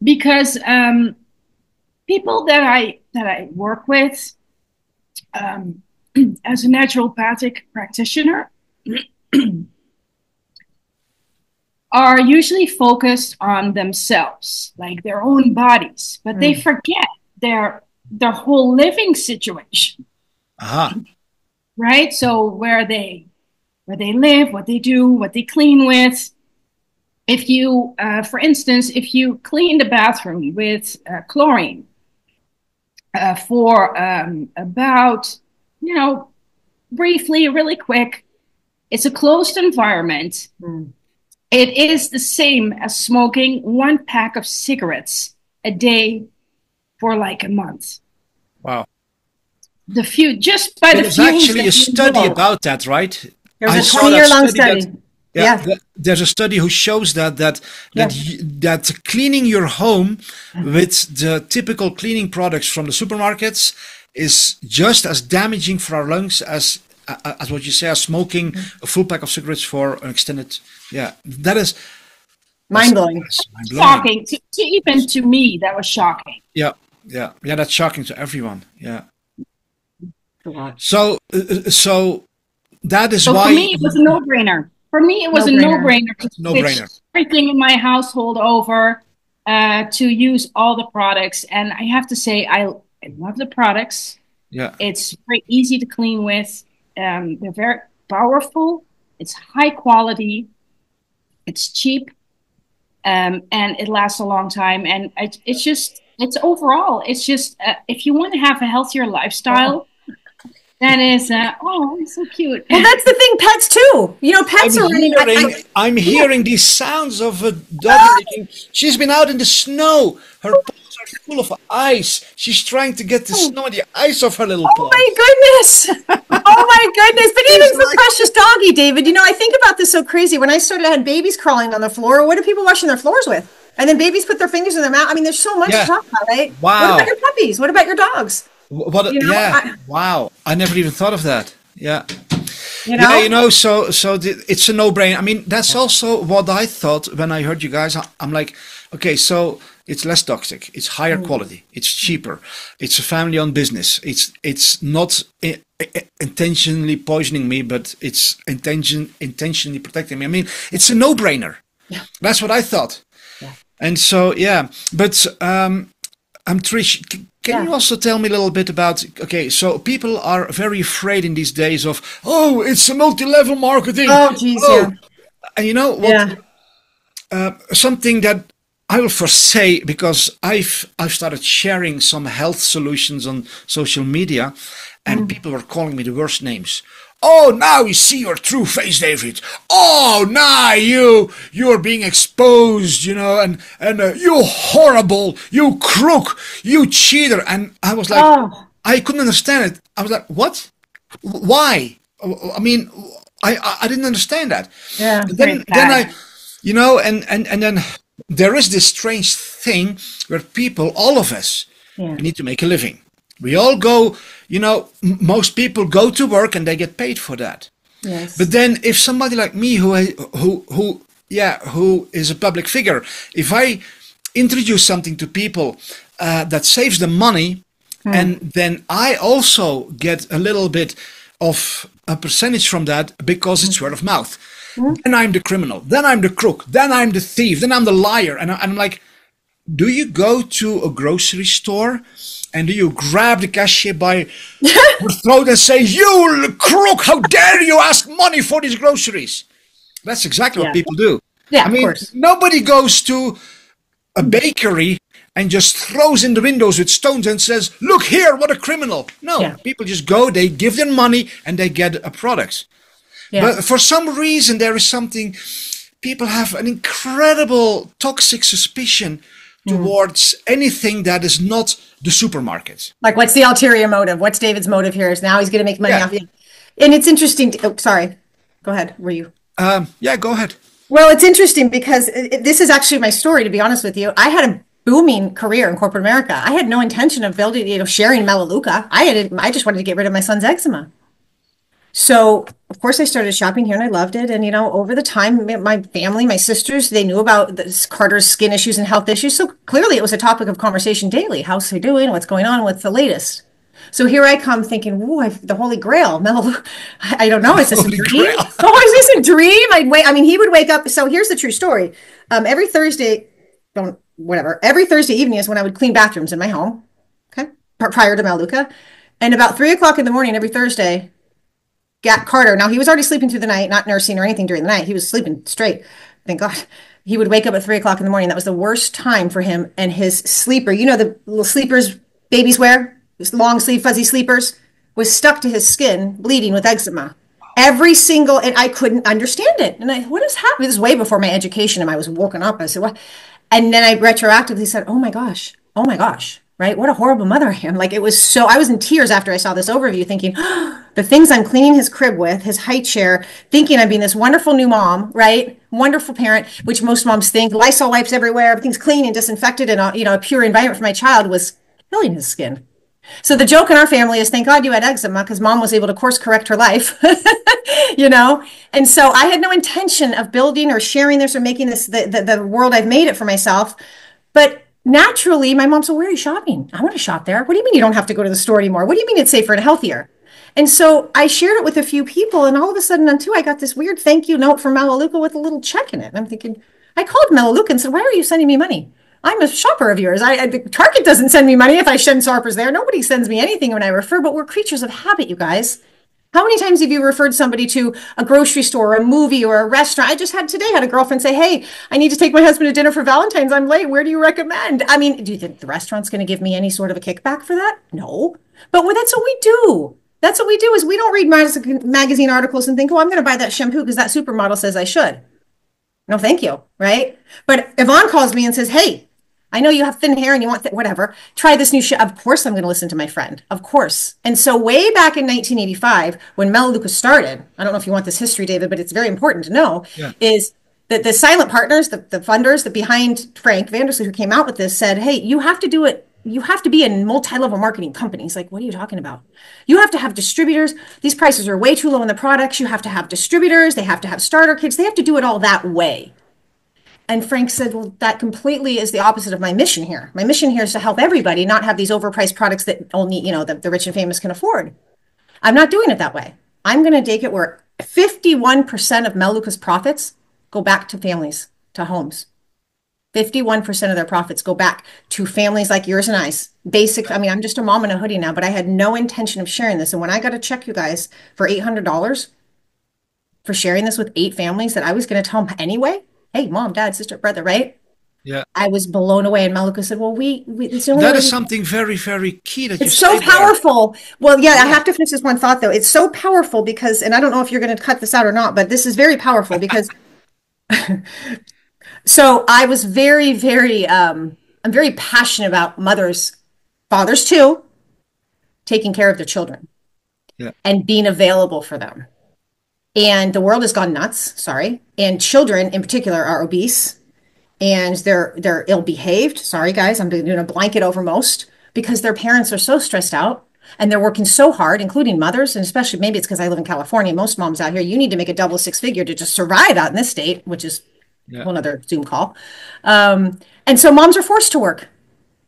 Because people that I work with as a naturopathic practitioner are usually focused on themselves, like their own bodies, but they forget their whole living situation. Right? So where they live, what they do, what they clean with. If you, for instance, if you clean the bathroom with chlorine for about, briefly, really quick, it's a closed environment. It is the same as smoking 1 pack of cigarettes a day for like a month. Wow. Just by There's actually a study about that, right? There's a 20-year-long study. There's a study who shows that cleaning your home with the typical cleaning products from the supermarkets is just as damaging for our lungs as what you say, as smoking a full pack of cigarettes for an extended. Yeah, that is mind-blowing. Shocking even to me. That was shocking. Yeah. That's shocking to everyone. Yeah. So that is why. For me, it was a no-brainer. For me, it was a no-brainer to switch everything in my household over to use all the products. And I have to say, I love the products. Yeah, it's very easy to clean with. They're very powerful. It's high quality. It's cheap, and it lasts a long time. And it's overall, it's just if you want to have a healthier lifestyle. That is, it's so cute. Well, that's the thing, pets too. Pets are running. I'm hearing these sounds of a dog licking. She's been out in the snow. Her paws are full of ice. She's trying to get the snow and the ice off her little paws. Oh my goodness. Oh my goodness. But even for precious doggy, David, I think about this so crazy. When I started, I had babies crawling on the floor. What are people washing their floors with? And then babies put their fingers in their mouth. I mean, there's so much to talk about, right? Wow. What about your puppies? What about your dogs? Wow. I never even thought of that. Yeah. So it's a no-brainer. I mean, that's also what I thought when I heard you guys. I'm like, okay, so it's less toxic, it's higher quality, it's cheaper, it's a family-owned business. It's not intentionally poisoning me, but it's intentionally protecting me. I mean, it's a no-brainer. Yeah. That's what I thought. Yeah. And so, but Trish, can you also tell me a little bit about, so people are very afraid in these days of, it's a multi-level marketing. Oh, geez, And you know what? Something that I will first say, because I've started sharing some health solutions on social media, and people were calling me the worst names. Oh, now we see your true face, David. Oh, now you're being exposed, and you horrible, you crook, you cheater. And I was like, I couldn't understand it. I was like, what? Why? I mean, I didn't understand that. Yeah. Then I, and then there is this strange thing where people, all of us, need to make a living. We all go, most people go to work and they get paid for that. Yes. But then if somebody like me who is a public figure, if I introduce something to people that saves them money, and then I also get a little bit of a percentage from that because it's word of mouth, then I'm the criminal, then I'm the crook, then I'm the thief, then I'm the liar. And I'm like, do you go to a grocery store and do you grab the cashier by her throat and say, "You crook, how dare you ask money for these groceries"? That's exactly what people do. Yeah, I mean, of course. Nobody goes to a bakery and just throws in the windows with stones and says, "Look here, what a criminal." No, people just go, they give them money and they get a product. Yeah. But for some reason, there is something, people have an incredible toxic suspicion towards anything that is not the supermarket. Like, what's the ulterior motive? What's David's motive here? Is now he's going to make money off you. And it's interesting. Sorry. Go ahead. Were you? Yeah, go ahead. Well, it's interesting because this is actually my story, to be honest with you. I had a booming career in corporate America. I had no intention of building, sharing Melaleuca. I just wanted to get rid of my son's eczema. So, of course, I started shopping here and I loved it. And, over the time, my family, my sisters, they knew about this Carter's skin issues and health issues. So clearly it was a topic of conversation daily. How's he doing? What's going on? What's the latest? So here I come thinking, ooh, the Holy Grail. Melaleuca. I don't know. Is this a Holy dream? Grail. Oh, is this a dream? He would wake up. So here's the true story. Every Thursday, every Thursday evening is when I would clean bathrooms in my home. Okay. Prior to Melaleuca. And about 3 o'clock in the morning, every Thursday, Carter, now he was already sleeping through the night, not nursing or anything during the night. He was sleeping straight. Thank God. He would wake up at 3 o'clock in the morning. That was the worst time for him. And his sleeper, the little sleepers babies wear, this long sleeve fuzzy sleepers, was stuck to his skin, bleeding with eczema. And I couldn't understand it. And what is happening? This is way before my education, and I was woken up. I said, what? And then I retroactively said, oh my gosh, right? What a horrible mother I am. I was in tears after I saw this overview thinking, the things I'm cleaning his crib with, his high chair, thinking I'm being this wonderful new mom, right? Wonderful parent, which most moms think. Lysol wipes everywhere, everything's clean and disinfected, and a pure environment for my child was killing his skin. So the joke in our family is, thank God you had eczema, because mom was able to course correct her life, And so I had no intention of building or sharing this or making this the world I've made it for myself. But naturally, my mom said, where are you shopping? I want to shop there. What do you mean you don't have to go to the store anymore? What do you mean it's safer and healthier? And so I shared it with a few people, and all of a sudden, I got this weird thank you note from Melaleuca with a little check in it. And I'm thinking, I called Melaleuca and said, why are you sending me money? I'm a shopper of yours. Target doesn't send me money if I send shoppers there. Nobody sends me anything when I refer, but we're creatures of habit, you guys. How many times have you referred somebody to a grocery store or a movie or a restaurant? I just had a girlfriend say, hey, I need to take my husband to dinner for Valentine's. I'm late. Where do you recommend? Do you think the restaurant's going to give me any sort of a kickback for that? No. But that's what we do. That's what we do is we don't read magazine articles and think, oh, I'm going to buy that shampoo because that supermodel says I should. No, thank you. Right? But Ivonne calls me and says, hey, I know you have thin hair and you want whatever. Try this new shit. Of course, I'm going to listen to my friend. Of course. And so way back in 1985, when Melaleuca started, I don't know if you want this history, David, but it's very important to know, is that the silent partners, the funders that behind Frank Vandersloot, who came out with this, said, hey, you have to do it. You have to be in multi-level marketing companies. Like, what are you talking about? You have to have distributors. These prices are way too low in the products. You have to have distributors. They have to have starter kits. They have to do it all that way. And Frank said, well, that completely is the opposite of my mission here. My mission here is to help everybody, not have these overpriced products that only, the rich and famous can afford. I'm not doing it that way. I'm going to take it where 51% of Melaleuca's profits go back to families, to homes. 51% of their profits go back to families like yours and I's. I'm just a mom in a hoodie now, but I had no intention of sharing this. And when I got a check, you guys, for $800 for sharing this with 8 families that I was going to tell them anyway, hey, mom, dad, sister, brother, right? Yeah. I was blown away. And Melaleuca said, well, that is something very, very key that it's so powerful. There. Well, yeah, I have to finish this one thought, though. It's so powerful because, and I don't know if you're going to cut this out or not, but this is very powerful because so I was very, very, I'm very passionate about mothers, fathers too, taking care of their children and being available for them. And the world has gone nuts, sorry. And children in particular are obese and they're ill-behaved. Sorry, guys, I'm doing a blanket over most because their parents are so stressed out and they're working so hard, including mothers. And especially maybe it's because I live in California. Most moms out here, you need to make a double 6-figure to just survive out in this state, which is a whole other Zoom call. And so moms are forced to work.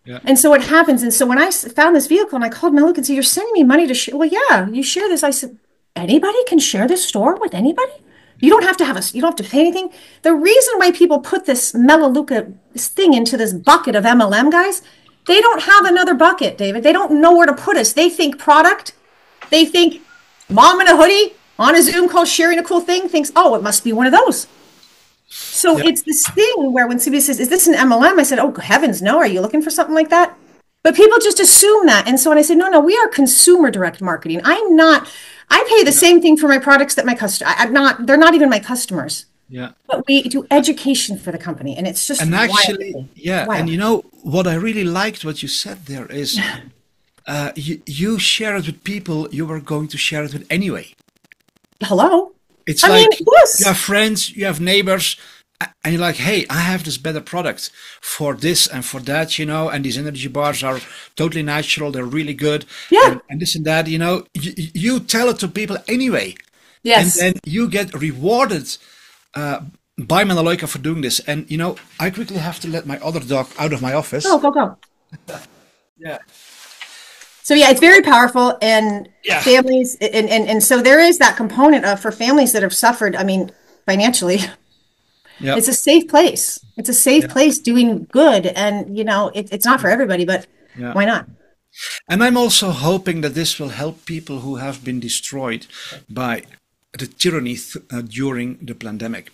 Yeah. And so what happens? And so when I found this vehicle and I called Melaleuca and said, you're sending me money to share. Well, yeah, you share this. I said, anybody can share this store with anybody. You don't have to you don't have to pay anything. The reason why people put this Melaleuca, this thing into this bucket of MLM, guys, they don't have another bucket, David. They don't know where to put us. They think product. They think mom in a hoodie on a Zoom call sharing a cool thing thinks, oh, it must be one of those. So it's this thing where when somebody says, is this an MLM? I said, oh, heavens, no. Are you looking for something like that? But people just assume that. And so when I said, no, we are consumer direct marketing. I pay the same thing for my products that my customer. They're not even my customers. Yeah. But we do education for the company, and it's just. And actually, and what I really liked what you said there is, you share it with people you were going to share it with anyway. Hello. It's I mean, like you yes. have friends, you have neighbors, and you're like, hey, I have this better product for this and for that, and these energy bars are totally natural, they're really good, Yeah. and this and that, you tell it to people anyway, and Yes. then you get rewarded by Melaleuca for doing this. And I quickly have to let my other dog out of my office. Go, go. Yeah. So yeah, it's very powerful, and Yeah. families, and so there is that component of for families that have suffered, I mean, financially, Yeah. it's a safe place. It's a safe Yeah. place doing good. And it's not for everybody, but Yeah. why not? And I'm also hoping that this will help people who have been destroyed by the tyranny during the pandemic.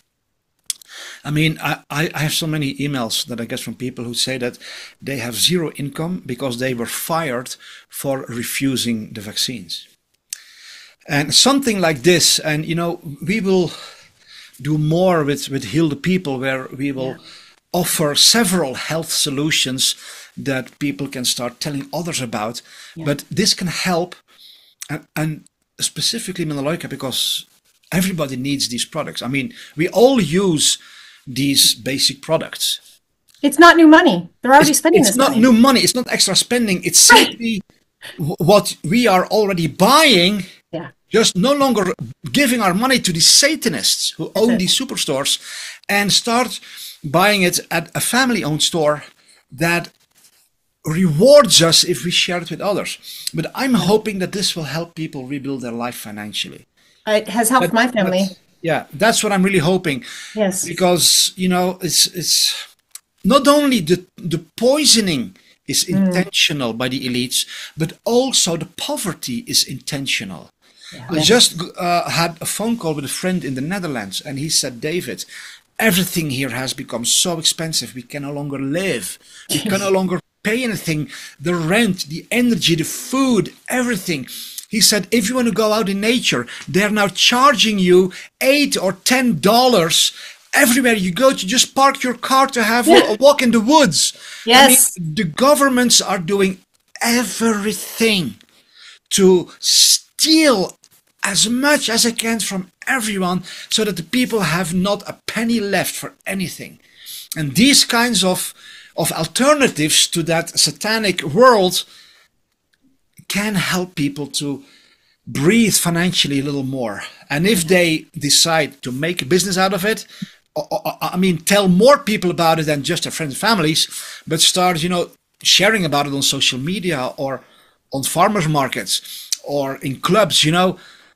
I mean, I have so many emails that I get from people who say that they have zero income because they were fired for refusing the vaccines. And something like this, and we will do more with Heal the People, where we will offer several health solutions that people can start telling others about. But this can help, and specifically Melaleuca, because everybody needs these products. I mean, we all use these basic products. It's not new money. They're already spending this money. It's not new money. It's not extra spending. It's simply what we are already buying. Yeah. Just no longer giving our money to these Satanists who own these superstores, and start buying it at a family-owned store that rewards us if we share it with others. But I'm hoping that this will help people rebuild their life financially. It has helped my family. That's what I'm really hoping. Yes. Because, it's not only the poisoning is intentional by the elites, but also the poverty is intentional. I just had a phone call with a friend in the Netherlands, and he said, David, everything here has become so expensive. We can no longer live. We can no longer pay anything. The rent, the energy, the food, everything. He said, if you want to go out in nature, they're now charging you $8 or $10 everywhere you go to just park your car to have a walk in the woods. Yes. I mean, the governments are doing everything to steal as much as they can from everyone, so that the people have not a penny left for anything. And these kinds of alternatives to that satanic world can help people to breathe financially a little more. And if they decide to make a business out of it, I mean, tell more people about it than just their friends and families, but start, sharing about it on social media or on farmers markets or in clubs,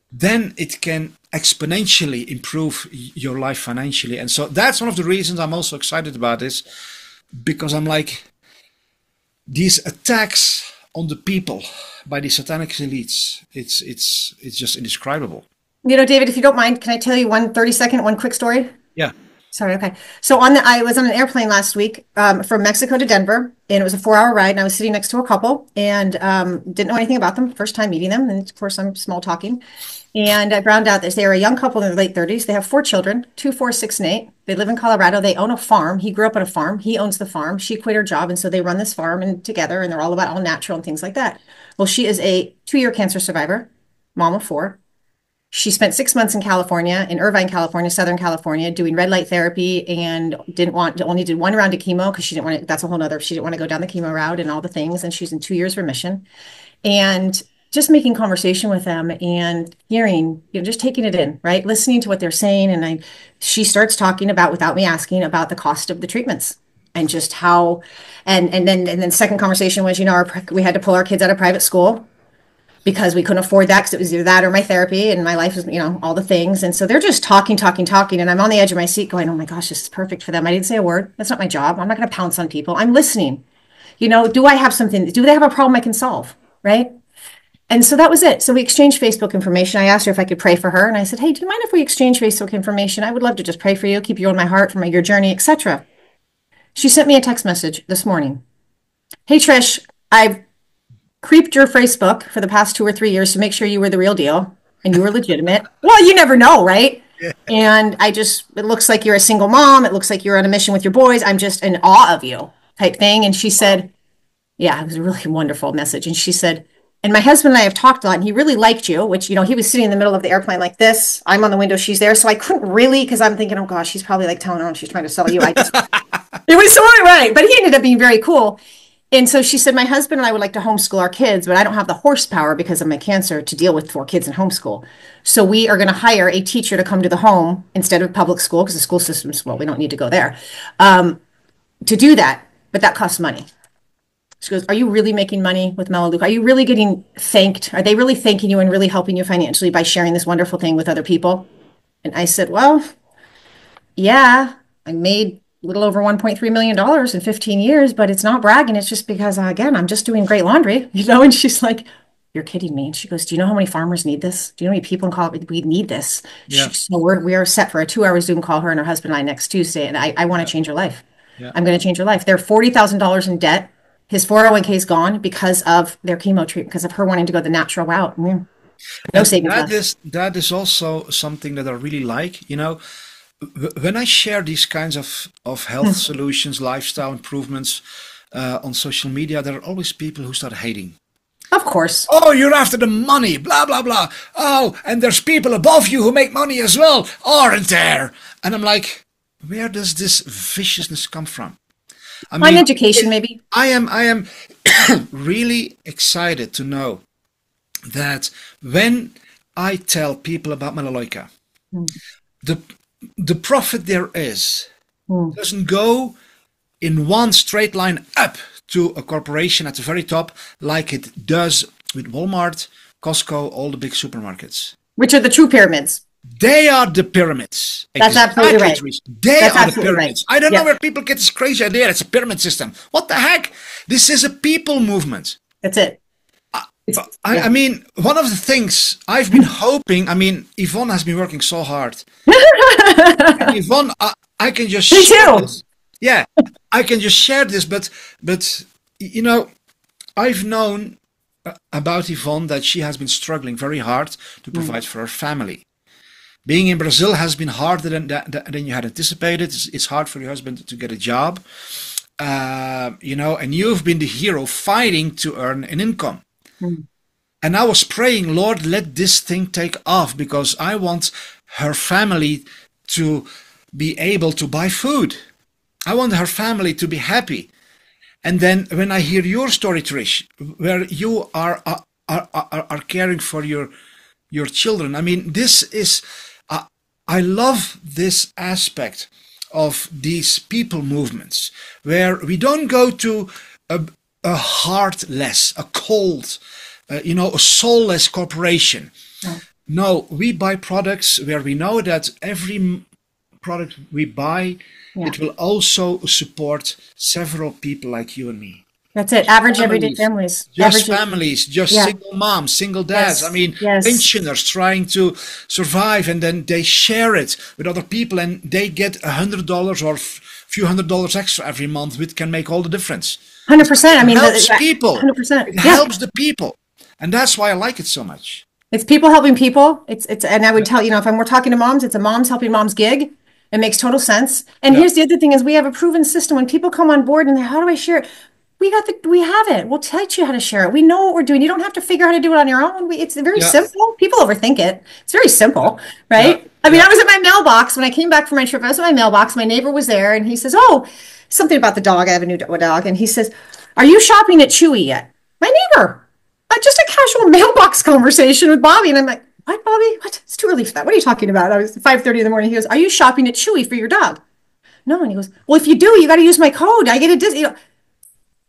then it can exponentially improve your life financially. And so that's one of the reasons I'm also excited about this, because I'm like, these attacks on the people by the satanic elites, it's just indescribable. David, if you don't mind, can I tell you one quick story? Yeah. Sorry. Okay. So I was on an airplane last week from Mexico to Denver, and it was a 4-hour ride. And I was sitting next to a couple, and didn't know anything about them. First time meeting them, and of course I'm small talking. And I found out that they were a young couple in their late 30s. They have 4 children, 2, 4, 6, and 8. They live in Colorado. They own a farm. He grew up on a farm. He owns the farm. She quit her job, and so they run this farm and together. And they're all about all natural and things like that. Well, she is a 2-year cancer survivor, mom of 4. She spent 6 months in California, in Irvine, California, Southern California, doing red light therapy, and only did 1 round of chemo because she didn't want to, that's a whole nother, she didn't want to go down the chemo route and all the things. And she's in 2 years remission. And just making conversation with them and hearing, just taking it in, right? Listening to what they're saying. And she starts talking about, without me asking, about the cost of the treatments and just how, and then second conversation was, we had to pull our kids out of private school because we couldn't afford that, because it was either that or my therapy, and my life was, all the things. And so they're just talking. And I'm on the edge of my seat going, oh my gosh, this is perfect for them. I didn't say a word. That's not my job. I'm not going to pounce on people. I'm listening. Do I have something? Do they have a problem I can solve? Right. And so that was it. So we exchanged Facebook information. I asked her if I could pray for her. And I said, hey, do you mind if we exchange Facebook information? I would love to just pray for you, keep you on my heart for your journey, etc. She sent me a text message this morning. Hey, Trish, I've creeped your Facebook for the past 2 or 3 years to make sure you were the real deal and you were legitimate. Well, you never know, right? Yeah. And it looks like you're a single mom. It looks like you're on a mission with your boys. I'm just in awe of you type thing. And she said, yeah, it was a really wonderful message. And she said, And my husband and I have talked a lot, and he really liked you, which, he was sitting in the middle of the airplane like this. I'm on the window, she's there. So I couldn't really, because I'm thinking, oh gosh, she's probably like telling her she's trying to sell you. It was so right. But he ended up being very cool. And so she said, my husband and I would like to homeschool our kids, but I don't have the horsepower because of my cancer to deal with 4 kids in homeschool. So we are going to hire a teacher to come to the home instead of public school, because the school systems, well, we don't need to go there, to do that. But that costs money. She goes, are you really making money with Melaleuca? Are you really getting thanked? Are they really thanking you and really helping you financially by sharing this wonderful thing with other people? And I said, well, yeah, I made a little over $1.3 million in 15 years, but it's not bragging. It's just because, again, I'm just doing great laundry, And she's like, you're kidding me. And she goes, do you know how many farmers need this? Do you know how many people in Colorado? We need this. Yeah. So we are set for a 2-hour Zoom call, her and her husband and I, next Tuesday. And I want to change her life. Yeah. I'm going to change her life. They're $40,000 in debt. His 401k is gone because of their chemo treatment, because of her wanting to go the natural route. No savings left. That is also something that I really like. When I share these kinds of health solutions, lifestyle improvements on social media, there are always people who start hating. Of course. Oh, you're after the money, blah, blah, blah. Oh, and there's people above you who make money as well, aren't there? And I'm like, where does this viciousness come from? I mean, education, maybe. I am really excited to know that when I tell people about Melaleuca, the profit there is doesn't go in one straight line up to a corporation at the very top like it does with Walmart, Costco, all the big supermarkets. Which are the true pyramids. They are the pyramids. That's absolutely right. They are the pyramids. Right. I don't know where people get this crazy idea. It's a pyramid system. What the heck? This is a people movement. That's it. I mean, one of the things I've been hoping, Ivonne has been working so hard. And Ivonne, I can just share this. Yeah, I can just share this, but I've known about Ivonne that she has been struggling very hard to provide for her family. Being in Brazil has been harder than you had anticipated. It's hard for your husband to get a job, and you've been the hero fighting to earn an income. And I was praying, Lord, let this thing take off, because I want her family to be able to buy food. I want her family to be happy. And then when I hear your story, Trish, where you are caring for your children, this is, I love this aspect of these people movements, where we don't go to a heartless, a cold, a soulless corporation. No, we buy products where we know that every product we buy, it will also support several people like you and me. That's it. Average everyday families. Just single moms, single dads. Pensioners trying to survive, and then they share it with other people, and they get $100 or a few $100 extra every month, which can make all the difference. 100%. It helps people. 100%. It helps the people, and that's why I like it so much. It's people helping people. It's and I would tell if we're talking to moms, it's a moms helping moms gig. It makes total sense. And here's the other thing: is we have a proven system. When people come on board and how do I share it? We have it. We'll teach you how to share it. We know what we're doing. You don't have to figure out how to do it on your own. It's very simple. People overthink it. It's very simple, right? I was at my mailbox when I came back from my trip. I was at my mailbox. My neighbor was there, and he says, "Oh, something about the dog. I have a new dog." And he says, "Are you shopping at Chewy yet?" My neighbor. Just a casual mailbox conversation with Bobby, and I'm like, "What, Bobby? What? It's too early for that. What are you talking about?" I was 5:30 in the morning. He goes, "Are you shopping at Chewy for your dog?" No, and he goes, "Well, if you do, you got to use my code. I get a discount."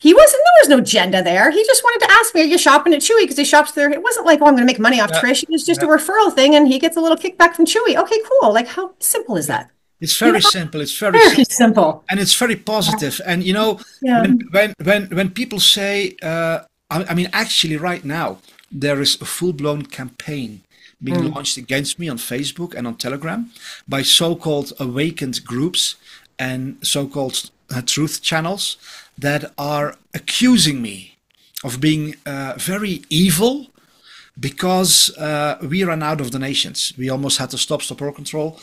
There was no agenda there. He just wanted to ask me, are you shopping at Chewy? Because he shops there. It wasn't like, oh, I'm going to make money off Trish. It was just a referral thing, and he gets a little kickback from Chewy. Okay, cool. Like, how simple is that? It's very simple. It's very simple. And it's very positive. And, when people say, actually right now, there is a full-blown campaign being launched against me on Facebook and on Telegram by so-called awakened groups and so-called truth channels that are accusing me of being very evil because we ran out of donations. We almost had to stop war control.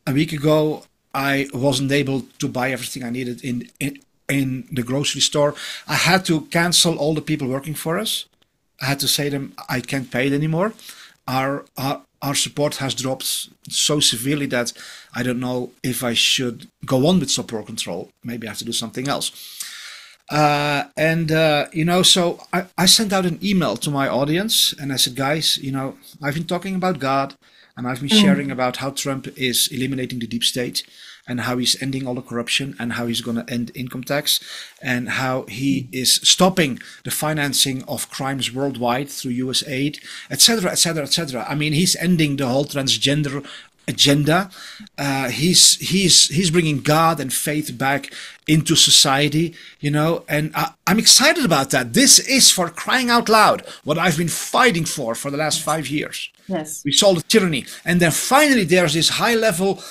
A week ago, I wasn't able to buy everything I needed in the grocery store. I had to cancel all the people working for us. I had to say to them, I can't pay it anymore. Our support has dropped so severely that I don't know if I should go on with support control. Maybe I have to do something else. So I sent out an email to my audience and I said, guys, I've been talking about God and I've been sharing about how Trump is eliminating the deep state and how he's ending all the corruption and how he's going to end income tax and how he is stopping the financing of crimes worldwide through US aid, etc., etc., etc. I mean, he's ending the whole transgender agenda. He's bringing God and faith back into society, and I'm excited about that. This is, for crying out loud, what I've been fighting for the last 5 years. Yes. We saw the tyranny. And then finally there's this high level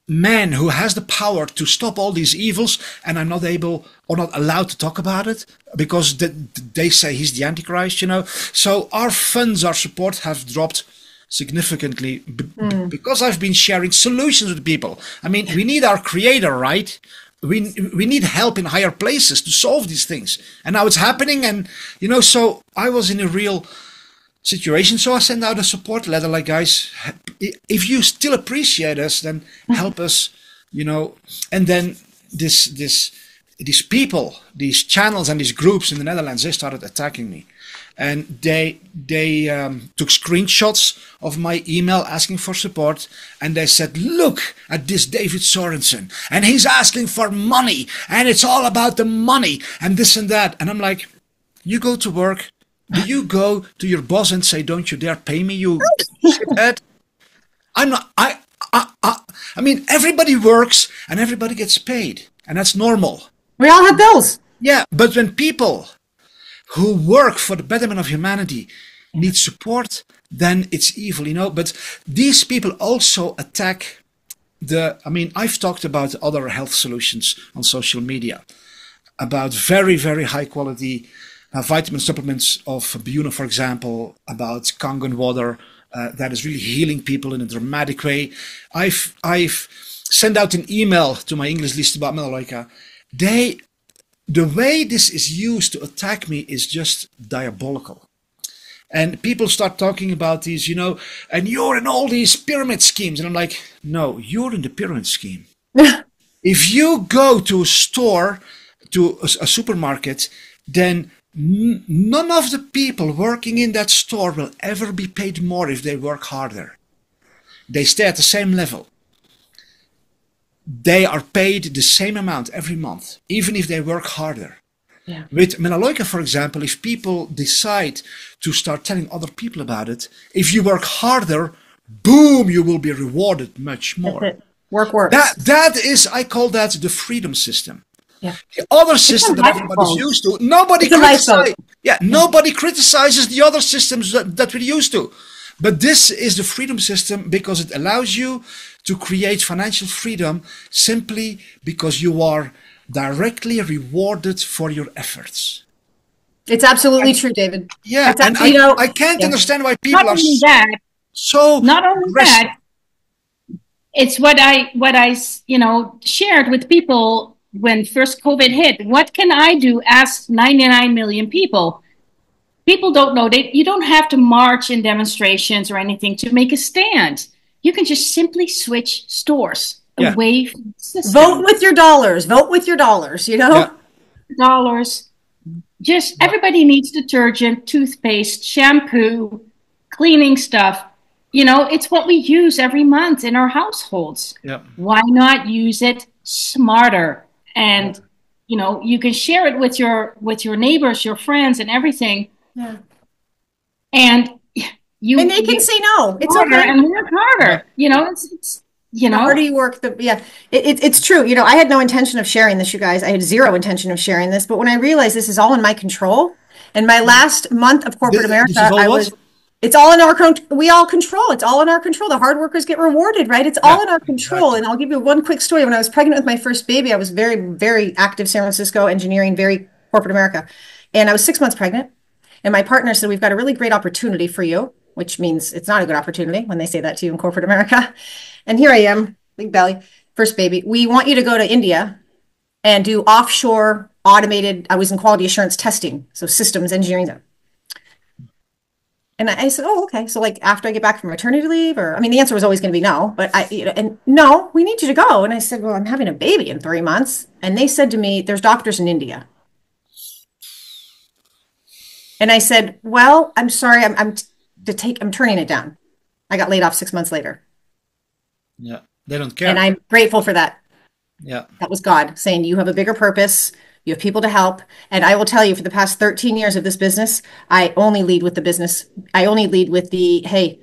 man who has the power to stop all these evils, and I'm not able or not allowed to talk about it because they say he's the Antichrist, So our funds, our support have dropped significantly because I've been sharing solutions with people. I mean, we need our creator, right? We need help in higher places to solve these things. And now it's happening, and so I was in a real situation. So I sent out a support letter like, guys, if you still appreciate us, then help us, And then these people, these channels and these groups in the Netherlands, they started attacking me. And they took screenshots of my email asking for support, and they said, look at this David Sorensen, and he's asking for money, and it's all about the money, and this and that. And I'm like, you go to work. Do you go to your boss and say, don't you dare pay me, you shithead? I'm not, I mean, everybody works and everybody gets paid, and that's normal. We all have bills. Yeah, but when people who work for the betterment of humanity need support, then it's evil, But these people also attack I've talked about other health solutions on social media, about very, very high quality vitamin supplements of Buna, for example, about Kangen water that is really healing people in a dramatic way. I've sent out an email to my English list about Melaleuca. The way this is used to attack me is just diabolical. And people start talking about these, and you're in all these pyramid schemes. And I'm like, no, you're in the pyramid scheme. If you go to a store, to a supermarket, then none of the people working in that store will ever be paid more if they work harder. They stay at the same level. They are paid the same amount every month, even if they work harder. Yeah. With Melaleuca, for example, if people decide to start telling other people about it, if you work harder, boom, you will be rewarded much more. That's it. Work works. That is, I call that the freedom system. Yeah. The other system that everybody's used to, nobody criticizes the other systems that we're used to. But this is the freedom system because it allows you to create financial freedom simply because you are directly rewarded for your efforts. It's absolutely true, David. Yeah, and I can't understand why people not only that, so not only that, it's what I shared with people when first COVID hit. What can I do? Ask 99 million people. People don't know. You don't have to march in demonstrations or anything to make a stand. You can just simply switch stores away from the system. Vote with your dollars. Vote with your dollars, Yeah. Dollars. Just everybody needs detergent, toothpaste, shampoo, cleaning stuff. It's what we use every month in our households. Yeah. Why not use it smarter? And, you can share it with your neighbors, your friends and everything. Yeah. And they can say no. It's okay. And work harder. It's the harder you work, it's true. I had no intention of sharing this, you guys. I had zero intention of sharing this. But when I realized this is all in my control, and my last month of corporate America, it's all in our control. We all control. It's all in our control. The hard workers get rewarded, right? It's all in our control. Exactly. And I'll give you one quick story. When I was pregnant with my first baby, I was very, very active San Francisco engineering, very corporate America. And I was 6 months pregnant. And my partner said, we've got a really great opportunity for you, which means it's not a good opportunity when they say that to you in corporate America. And here I am, big belly, first baby. We want you to go to India and do offshore automated, I was in quality assurance testing, so systems engineering. And I said, oh, okay. So like after I get back from maternity leave, or I mean, the answer was always going to be no, but and no, we need you to go. And I said, well, I'm having a baby in 3 months. And they said to me, there's doctors in India. And I said, well, I'm sorry, I'm turning it down. I got laid off 6 months later. Yeah. They don't care. And I'm grateful for that. Yeah. That was God saying, you have a bigger purpose. You have people to help. And I will tell you, for the past 13 years of this business, I only lead with the business. I only lead with the, hey,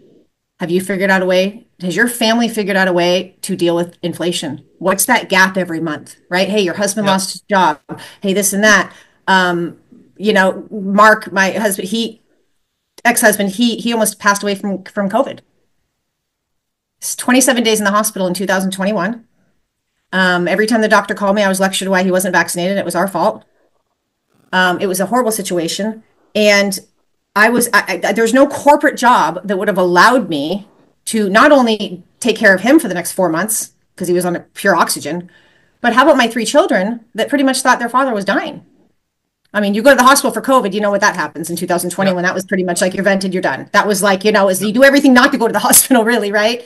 have you figured out a way? Has your family figured out a way to deal with inflation? What's that gap every month, right? Hey, your husband lost his job. Hey, this and that. Mark, my husband, ex-husband, he almost passed away from COVID. It's 27 days in the hospital in 2021. Every time the doctor called me, I was lectured why he wasn't vaccinated. It was our fault. It was a horrible situation. And there's no corporate job that would have allowed me to not only take care of him for the next 4 months, because he was on pure oxygen, but how about my 3 children that pretty much thought their father was dying? I mean, you go to the hospital for COVID, you know what that happens in 2020 when that was pretty much like you're vented, you're done. That was like, you do everything not to go to the hospital, really, right?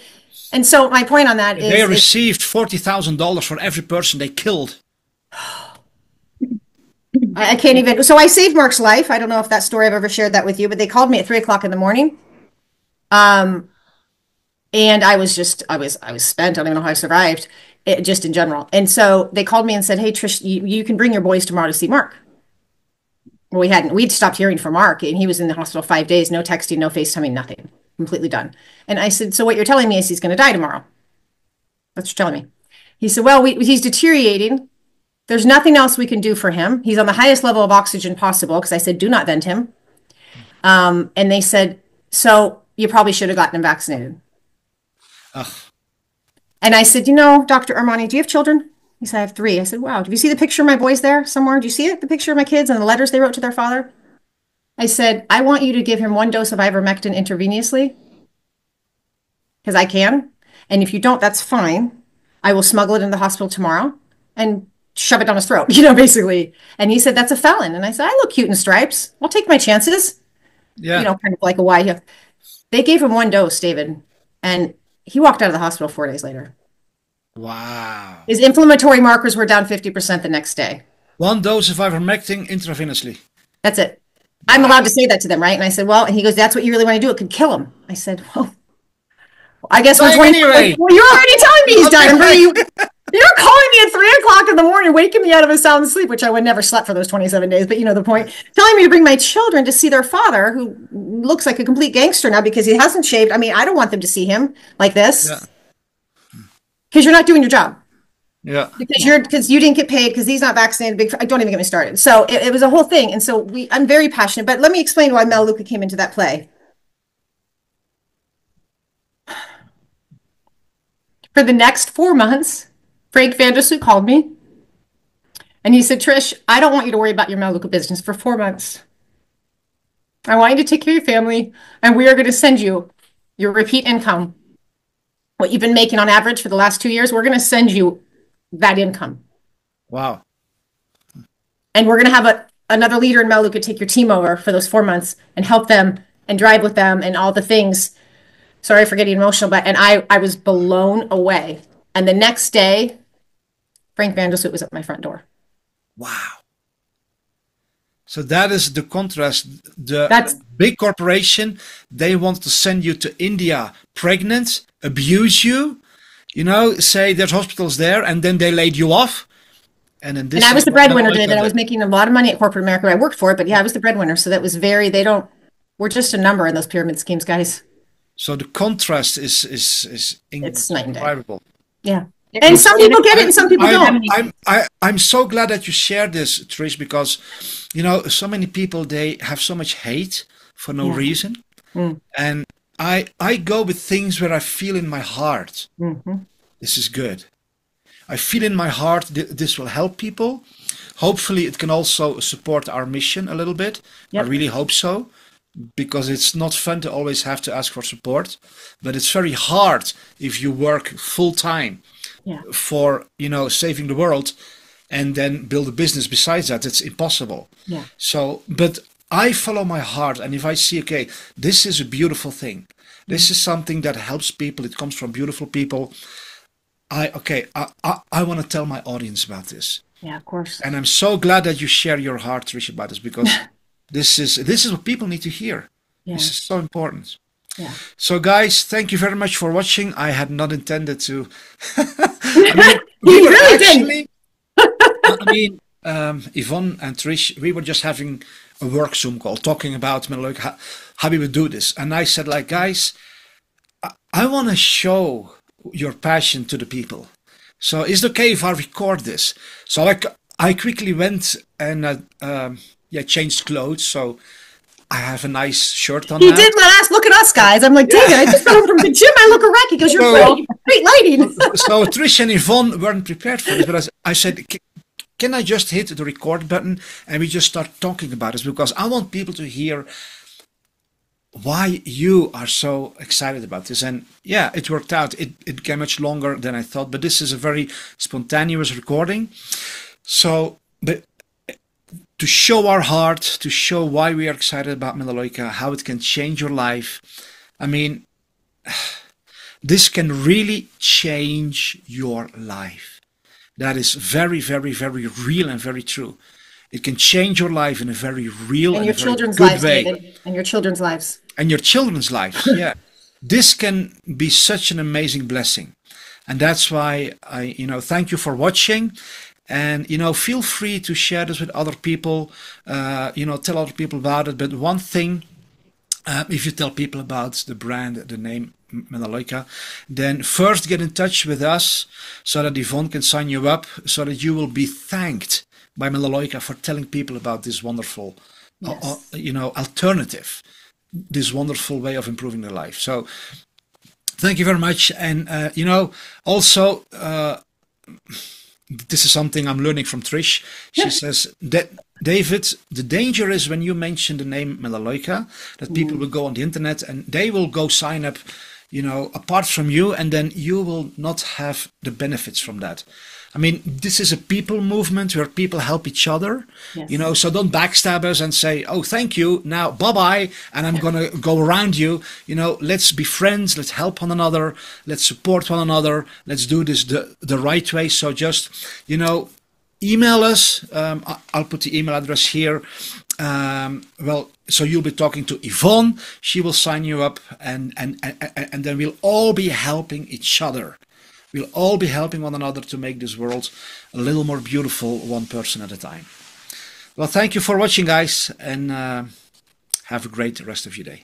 And so my point on that is... They received $40,000 for every person they killed. I can't even... So I saved Mark's life. I don't know if that story I've ever shared that with you, but they called me at 3 o'clock in the morning. And I was spent. I don't even know how I survived, just in general. And so they called me and said, hey, Trish, you can bring your boys tomorrow to see Mark. Well, we'd stopped hearing from Mark, and he was in the hospital 5 days, no texting, no FaceTiming, nothing, completely done. And I said, so what you're telling me is he's going to die tomorrow. That's what you're telling me. He said, well, he's deteriorating. There's nothing else we can do for him. He's on the highest level of oxygen possible, because I said, do not vent him. And they said, so you probably should have gotten him vaccinated. Ugh. And I said, Dr. Armani, do you have children? He said, I have 3. I said, wow, do you see the picture of my boys there somewhere? Do you see it? The picture of my kids and the letters they wrote to their father? I said, I want you to give him 1 dose of ivermectin intravenously, because I can. And if you don't, that's fine. I will smuggle it in the hospital tomorrow and shove it down his throat, basically. And he said, that's a felon. And I said, I look cute in stripes. I'll take my chances. Yeah. Kind of like a why. They gave him 1 dose, David, and he walked out of the hospital 4 days later. Wow. His inflammatory markers were down 50% the next day. 1 dose of ivermectin intravenously. That's it. I'm allowed to say that to them, right? And I said, well, and he goes, that's what you really want to do? It could kill him. I said, well, I guess we're 20. Anyway. Well, you're already telling me he's dying. You're calling me at 3 o'clock in the morning, waking me out of a sound sleep, which I would never slept for those 27 days. But the point, telling me to bring my children to see their father, who looks like a complete gangster now because he hasn't shaved. I mean, I don't want them to see him like this. Yeah. Because you're not doing your job. Yeah. Because you didn't get paid, because he's not vaccinated. Don't even get me started. So it was a whole thing. And so I'm very passionate, but let me explain why Melaleuca came into that play. For the next 4 months, Frank Vandersloot called me and he said, Trish, I don't want you to worry about your Melaleuca business for 4 months. I want you to take care of your family, and we are going to send you your repeat income. What you've been making on average for the last 2 years, we're going to send you that income. Wow. And we're going to have another leader in Melaleuca take your team over for those 4 months and help them and drive with them and all the things. Sorry for getting emotional, and I was blown away. And the next day, Frank Vandersloot was at my front door. Wow. So that is the contrast. That's big corporation, they want to send you to India pregnant, abuse you, say there's hospitals there, and then they laid you off. And I was the breadwinner, David. I was making a lot of money at corporate America. I worked for it, but yeah, I was the breadwinner. So that was we're just a number in those pyramid schemes, guys. So the contrast is it's night and day. Incredible. Yeah. And some people get it and some people don't. I'm so glad that you shared this, Trish, because, so many people, they have so much hate for no reason. Mm. And I go with things where I feel in my heart, this is good. I feel in my heart this will help people. Hopefully it can also support our mission a little bit. Yep. I really hope so. Because it's not fun to always have to ask for support, but it's very hard if you work full time for, saving the world and then build a business besides that. It's impossible. Yeah. So, but I follow my heart, and if I see, okay, this is a beautiful thing, this is something that helps people, it comes from beautiful people, I want to tell my audience about this. Yeah, of course. And I'm so glad that you share your heart, Trish, about this, because this is what people need to hear. Yeah. This is so important. Yeah. So guys, thank you very much for watching. I had not intended to. You really did. Yvonne and Trish, we were just having a work Zoom call talking about Melaleuca, how we would do this. And I said, like, guys, I want to show your passion to the people. So is it okay if I record this? So I quickly went and changed clothes. So I have a nice shirt on. He now. did my ass. Look at us, guys. I'm like, David, I just got home from the gym. I look a wreck. He goes, you're great lighting. So Trish and Yvonne weren't prepared for this, but I said, can I just hit the record button and we just start talking about this? Because I want people to hear why you are so excited about this. And yeah, it worked out. It became much longer than I thought, but this is a very spontaneous recording. So, but to show our heart, to show why we are excited about Melaleuca, how it can change your life. I mean, this can really change your life. That is very, very, very real and very true. It can change your life in a very real and your very children's good lives, way. David, and your children's lives. And your children's lives, yeah. This can be such an amazing blessing. And that's why I, thank you for watching. And, feel free to share this with other people, tell other people about it. But one thing, if you tell people about the brand, the name Melaleuca, then first get in touch with us so that Yvonne can sign you up, so that you will be thanked by Melaleuca for telling people about this wonderful, alternative, this wonderful way of improving their life. So thank you very much. And, also, this is something I'm learning from Trish. She says that, David, the danger is when you mention the name Melaleuca, that people will go on the internet and they will go sign up, apart from you, and then you will not have the benefits from that. I mean, this is a people movement where people help each other, so don't backstab us and say, oh, thank you, now bye-bye, and I'm going to go around you. Let's be friends, let's help one another, let's support one another, let's do this the right way. So just, email us. I'll put the email address here. So you'll be talking to Yvonne, she will sign you up, and then we'll all be helping each other. We'll all be helping one another to make this world a little more beautiful, one person at a time. Well, thank you for watching, guys, and have a great rest of your day.